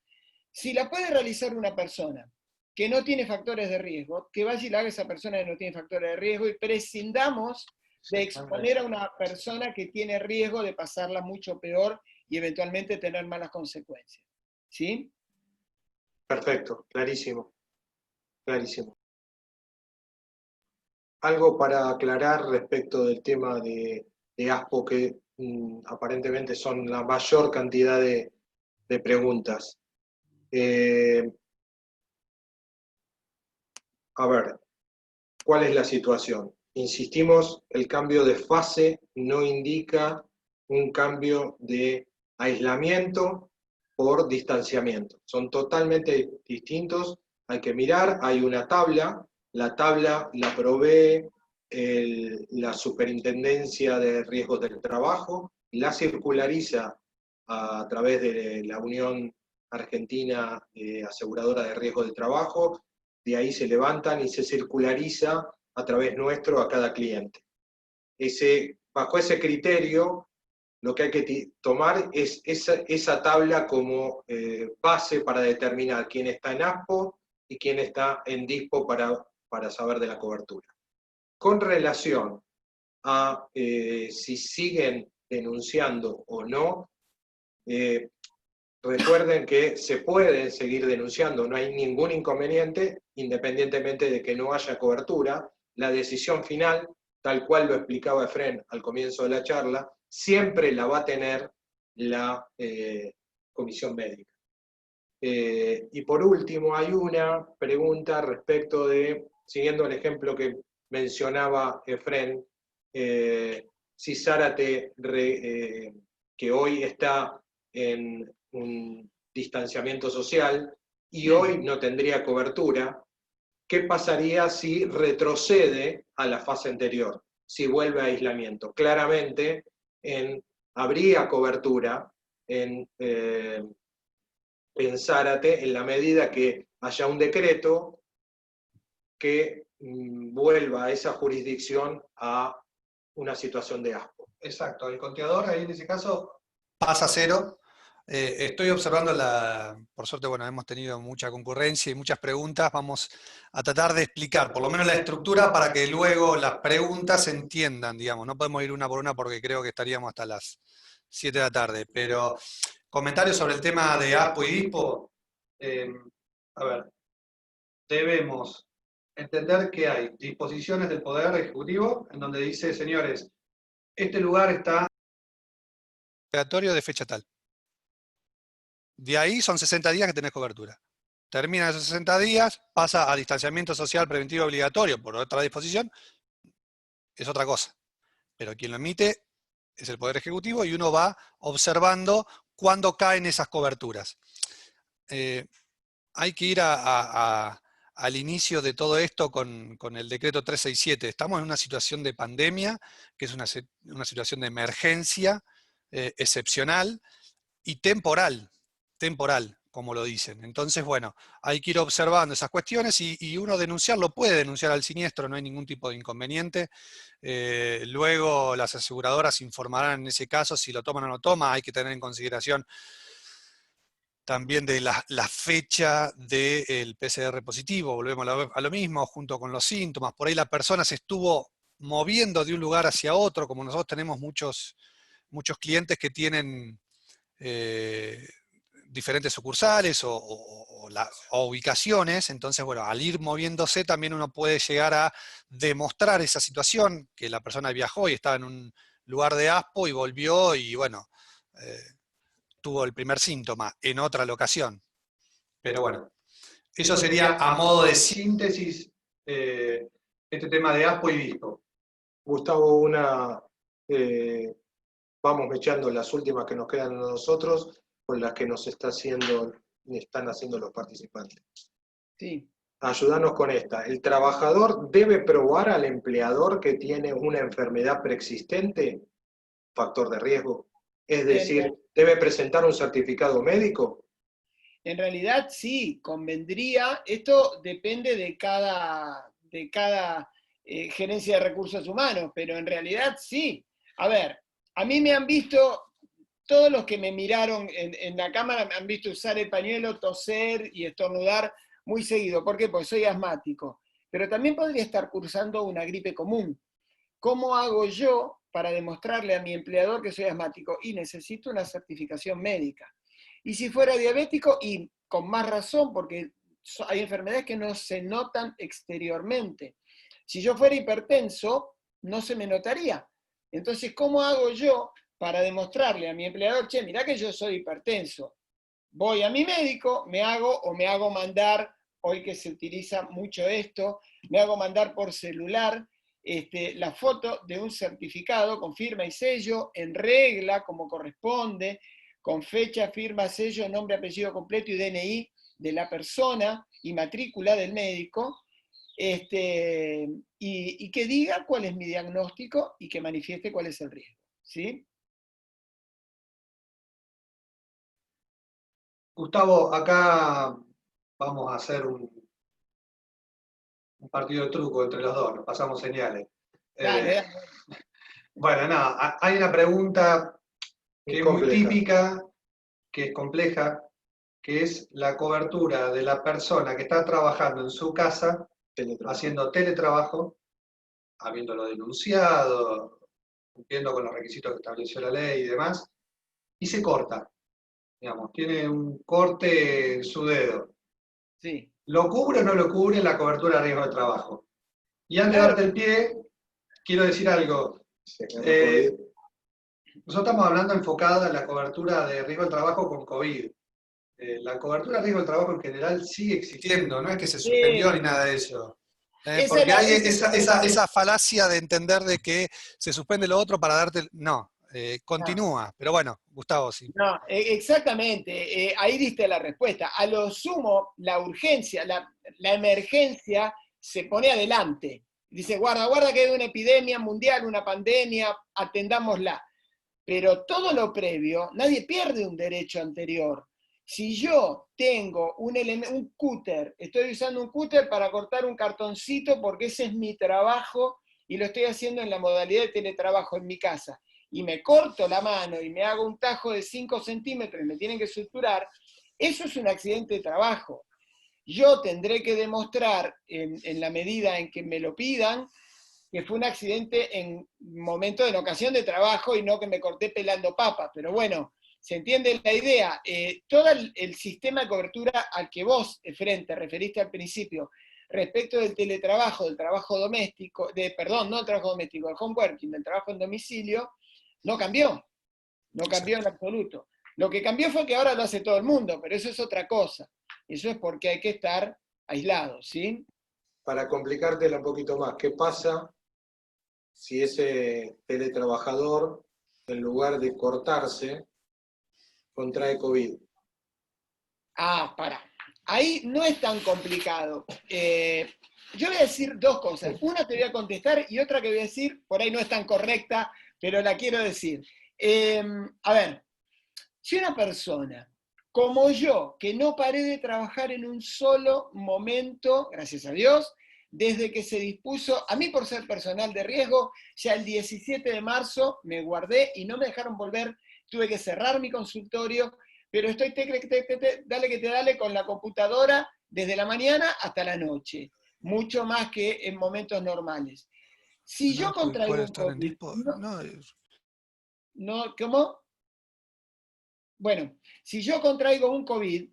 Si la puede realizar una persona que no tiene factores de riesgo, que vaya y la haga esa persona que no tiene factores de riesgo y prescindamos de exponer a una persona que tiene riesgo de pasarla mucho peor y eventualmente tener malas consecuencias. ¿Sí?
Perfecto, clarísimo. Clarísimo. Algo para aclarar respecto del tema de ASPO, que aparentemente son la mayor cantidad de preguntas. A ver, ¿cuál es la situación? Insistimos, el cambio de fase no indica un cambio de aislamiento por distanciamiento. Son totalmente distintos, hay que mirar, hay una tabla, la tabla la provee la Superintendencia de Riesgos del Trabajo, la circulariza a través de la Unión Argentina Aseguradora de Riesgos del Trabajo, de ahí se levantan y se circulariza a través nuestro a cada cliente. Bajo ese criterio, lo que hay que tomar es esa tabla como base para determinar quién está en ASPO y quién está en DISPO para saber de la cobertura. Con relación a si siguen denunciando o no, recuerden que se pueden seguir denunciando, no hay ningún inconveniente, independientemente de que no haya cobertura. La decisión final, tal cual lo explicaba Efren al comienzo de la charla, siempre la va a tener la comisión médica. Y por último, hay una pregunta respecto de, siguiendo el ejemplo que mencionaba Efren, si Zárate, que hoy está en un distanciamiento social y hoy no tendría cobertura, ¿qué pasaría si retrocede a la fase anterior? Si vuelve a aislamiento. Claramente habría cobertura en Zárate en la medida que haya un decreto que vuelva a esa jurisdicción a una situación de ASPO.
Exacto, el conteador ahí en ese caso
pasa a cero. Estoy observando por suerte, bueno, hemos tenido mucha concurrencia y muchas preguntas. Vamos a tratar de explicar por lo menos la estructura para que luego las preguntas se entiendan, digamos. No podemos ir una por una porque creo que estaríamos hasta las 7 de la tarde, pero comentarios sobre el tema de ASPO y DISPO.
A ver, debemos entender que hay disposiciones del Poder Ejecutivo en donde dice, señores, este lugar está
obligatorio de fecha tal. De ahí son 60 días que tenés cobertura. Termina esos 60 días, pasa a distanciamiento social preventivo obligatorio por otra disposición, es otra cosa. Pero quien lo emite es el Poder Ejecutivo, y uno va observando cuándo caen esas coberturas. Hay que ir al inicio de todo esto con el decreto 367. Estamos en una situación de pandemia, que es una situación de emergencia excepcional y temporal, como lo dicen. Entonces, bueno, hay que ir observando esas cuestiones y uno denunciarlo, puede denunciar al siniestro, no hay ningún tipo de inconveniente. Luego las aseguradoras informarán en ese caso si lo toman o no toma. Hay que tener en consideración también de la fecha del PCR positivo, volvemos a lo mismo, junto con los síntomas. Por ahí la persona se estuvo moviendo de un lugar hacia otro, como nosotros tenemos muchos clientes que tienen diferentes sucursales o ubicaciones. Entonces, bueno, al ir moviéndose también uno puede llegar a demostrar esa situación, que la persona viajó y estaba en un lugar de ASPO y volvió y, bueno, tuvo el primer síntoma en otra locación. Pero bueno, eso sería a modo de
síntesis este tema de ASPO y DISPO.
Gustavo, vamos echando las últimas que nos quedan a nosotros con las que nos están haciendo los participantes.
Sí.
Ayúdanos con esta. ¿El trabajador debe probar al empleador que tiene una enfermedad preexistente, factor de riesgo? Es decir, ¿debe presentar un certificado médico?
En realidad sí, convendría. Esto depende de cada gerencia de recursos humanos, pero en realidad sí. A ver, a mí me han visto, todos los que me miraron en la cámara me han visto usar el pañuelo, toser y estornudar muy seguido. ¿Por qué? Porque soy asmático. Pero también podría estar cursando una gripe común. ¿Cómo hago yo para demostrarle a mi empleador que soy asmático? Y necesito una certificación médica. Y si fuera diabético, y con más razón, porque hay enfermedades que no se notan exteriormente. Si yo fuera hipertenso, no se me notaría. Entonces, ¿cómo hago yo para demostrarle a mi empleador, che, mirá que yo soy hipertenso? Voy a mi médico, me hago mandar, hoy que se utiliza mucho esto, me hago mandar por celular la foto de un certificado con firma y sello, en regla, como corresponde, con fecha, firma, sello, nombre, apellido completo y DNI de la persona y matrícula del médico, y que diga cuál es mi diagnóstico y que manifieste cuál es el riesgo. ¿Sí?
Gustavo, acá vamos a hacer un partido de truco entre los dos, nos pasamos señales.
Dale.
Bueno, nada, hay una pregunta que es muy típica, que es compleja, que es la cobertura de la persona que está trabajando en su casa, haciendo teletrabajo, habiéndolo denunciado, cumpliendo con los requisitos que estableció la ley y demás, y se corta, digamos, tiene un corte en su dedo.
Sí.
¿Lo cubre o no lo cubre la cobertura de riesgo de trabajo? Y antes de darte el pie, quiero decir algo. Nosotros estamos hablando enfocada en la cobertura de riesgo del trabajo con COVID. La cobertura de riesgo del trabajo en general sigue existiendo, no es que se suspendió ni nada de eso.
Porque hay esa falacia de entender de que se suspende lo otro para darte... No, continúa. Pero bueno, Gustavo, sí.
No, exactamente. Ahí diste la respuesta. A lo sumo, la urgencia, la emergencia se pone adelante. Dice, guarda que hay una epidemia mundial, una pandemia, atendámosla. Pero todo lo previo, nadie pierde un derecho anterior. Si yo tengo un cúter, estoy usando un cúter para cortar un cartoncito porque ese es mi trabajo y lo estoy haciendo en la modalidad de teletrabajo en mi casa, y me corto la mano y me hago un tajo de 5 centímetros y me tienen que suturar, eso es un accidente de trabajo. Yo tendré que demostrar, en la medida en que me lo pidan, que fue un accidente en ocasión de trabajo y no que me corté pelando papas. Pero bueno, se entiende la idea. Todo el sistema de cobertura al que vos, Efren, te referiste al principio, respecto del teletrabajo, del trabajo doméstico, no del trabajo doméstico, del home working, del trabajo en domicilio, no cambió. No cambió en absoluto. Lo que cambió fue que ahora lo hace todo el mundo, pero eso es otra cosa. Eso es porque hay que estar aislados, ¿sí?
Para complicártela un poquito más, ¿qué pasa si ese teletrabajador en lugar de cortarse, contrae COVID?
Para. Ahí no es tan complicado. Yo voy a decir dos cosas. Una te voy a contestar y otra que voy a decir, por ahí no es tan correcta, pero la quiero decir. A ver, si una persona como yo, que no paré de trabajar en un solo momento, gracias a Dios, desde que se dispuso, a mí por ser personal de riesgo, ya el 17 de marzo me guardé y no me dejaron volver, tuve que cerrar mi consultorio, pero estoy dale que te dale con la computadora desde la mañana hasta la noche, mucho más que en momentos normales. Si yo contraigo un COVID, ¿cómo? Bueno, si yo contraigo un COVID,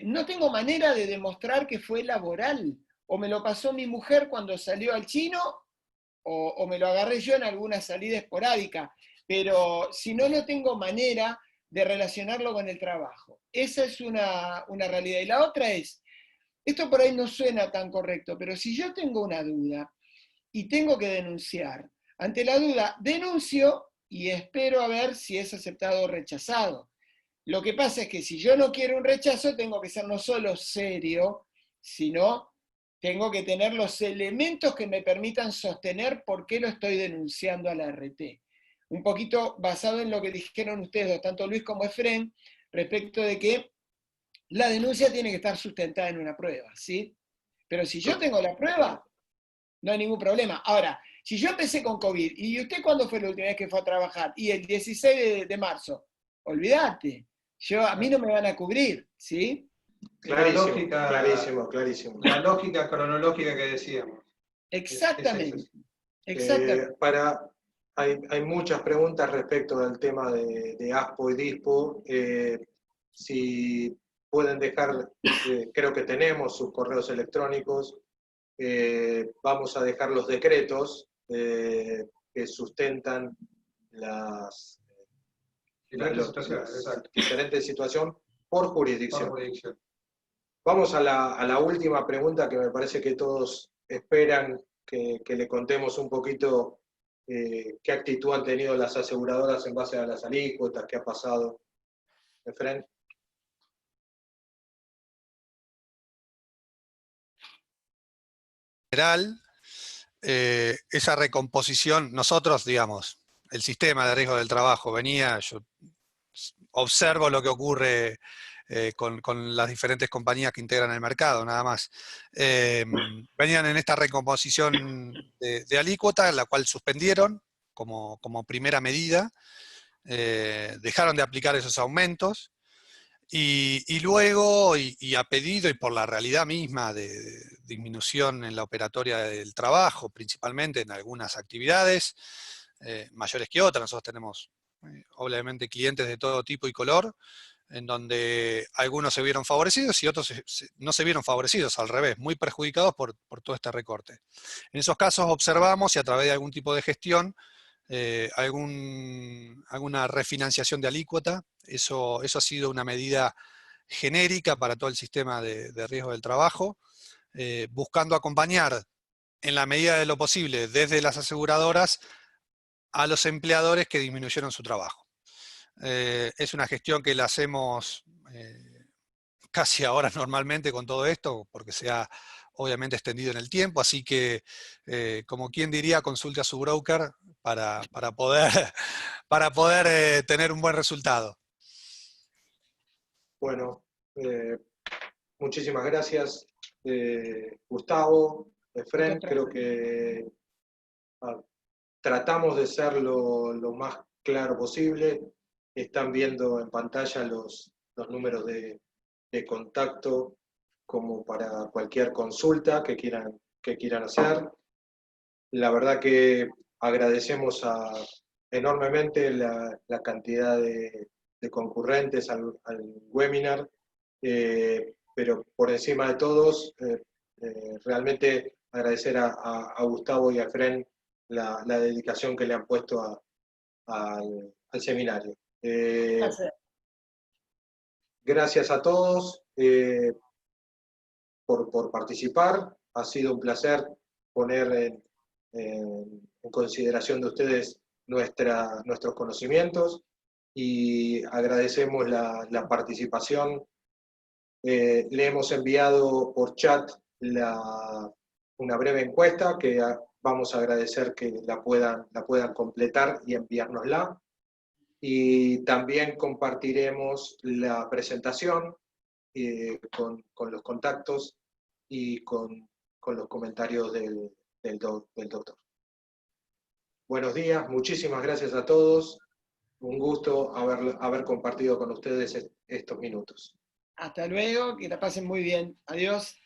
no tengo manera de demostrar que fue laboral, o me lo pasó mi mujer cuando salió al chino, o me lo agarré yo en alguna salida esporádica, pero si no, no tengo manera de relacionarlo con el trabajo. Esa es una realidad. Y la otra es, esto por ahí no suena tan correcto, pero si yo tengo una duda y tengo que denunciar, ante la duda denuncio y espero a ver si es aceptado o rechazado. Lo que pasa es que si yo no quiero un rechazo, tengo que ser no solo serio, sino tengo que tener los elementos que me permitan sostener por qué lo estoy denunciando a la ART. Un poquito basado en lo que dijeron ustedes, tanto Luis como Efrén, respecto de que la denuncia tiene que estar sustentada en una prueba, ¿sí? Pero si yo tengo la prueba, no hay ningún problema. Ahora, si yo empecé con COVID, ¿y usted cuándo fue la última vez que fue a trabajar? Y el 16 de marzo, olvídate. A mí no me van a cubrir, ¿sí?
Clarísimo, clarísimo.
La lógica cronológica que decíamos.
Exactamente.
Hay muchas preguntas respecto del tema de ASPO y DISPO. Si pueden dejar, creo que tenemos sus correos electrónicos. Vamos a dejar los decretos que sustentan las diferentes situaciones por jurisdicción. Vamos a la última pregunta que me parece que todos esperan que le contemos un poquito qué actitud han tenido las aseguradoras en base a las alícuotas, qué ha pasado. Efrén.
General, esa recomposición, nosotros, digamos, el sistema de riesgo del trabajo yo observo lo que ocurre con las diferentes compañías que integran el mercado, nada más. Venían en esta recomposición de alícuota, la cual suspendieron como primera medida, dejaron de aplicar esos aumentos, y luego, y a pedido y por la realidad misma de disminución en la operatoria del trabajo, principalmente en algunas actividades, mayores que otras, nosotros tenemos obviamente clientes de todo tipo y color, en donde algunos se vieron favorecidos y otros no se vieron favorecidos, al revés, muy perjudicados por todo este recorte. En esos casos observamos y a través de algún tipo de gestión, alguna refinanciación de alícuota. Eso ha sido una medida genérica para todo el sistema de riesgo del trabajo, buscando acompañar en la medida de lo posible desde las aseguradoras a los empleadores que disminuyeron su trabajo. Es una gestión que la hacemos casi ahora normalmente con todo esto, porque se ha obviamente extendido en el tiempo, así que, como quien diría, consulte a su broker para poder tener un buen resultado.
Bueno, muchísimas gracias, Gustavo, Efrén. Creo que tratamos de ser lo más claro posible. Están viendo en pantalla los números de contacto como para cualquier consulta que quieran hacer. La verdad que agradecemos enormemente la cantidad de concurrentes al webinar, pero por encima de todos, realmente agradecer a Gustavo y a Efrén la dedicación que le han puesto al seminario. Gracias a todos por participar. Ha sido un placer poner en consideración de ustedes nuestros conocimientos y agradecemos la participación. Le hemos enviado por chat una breve encuesta que vamos a agradecer que la puedan completar y enviárnosla. Y también compartiremos la presentación con los contactos y con los comentarios del doctor. Buenos días, muchísimas gracias a todos. Un gusto haber compartido con ustedes estos minutos.
Hasta luego, que la pasen muy bien. Adiós.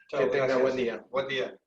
Que tenga buen día.
Buen día.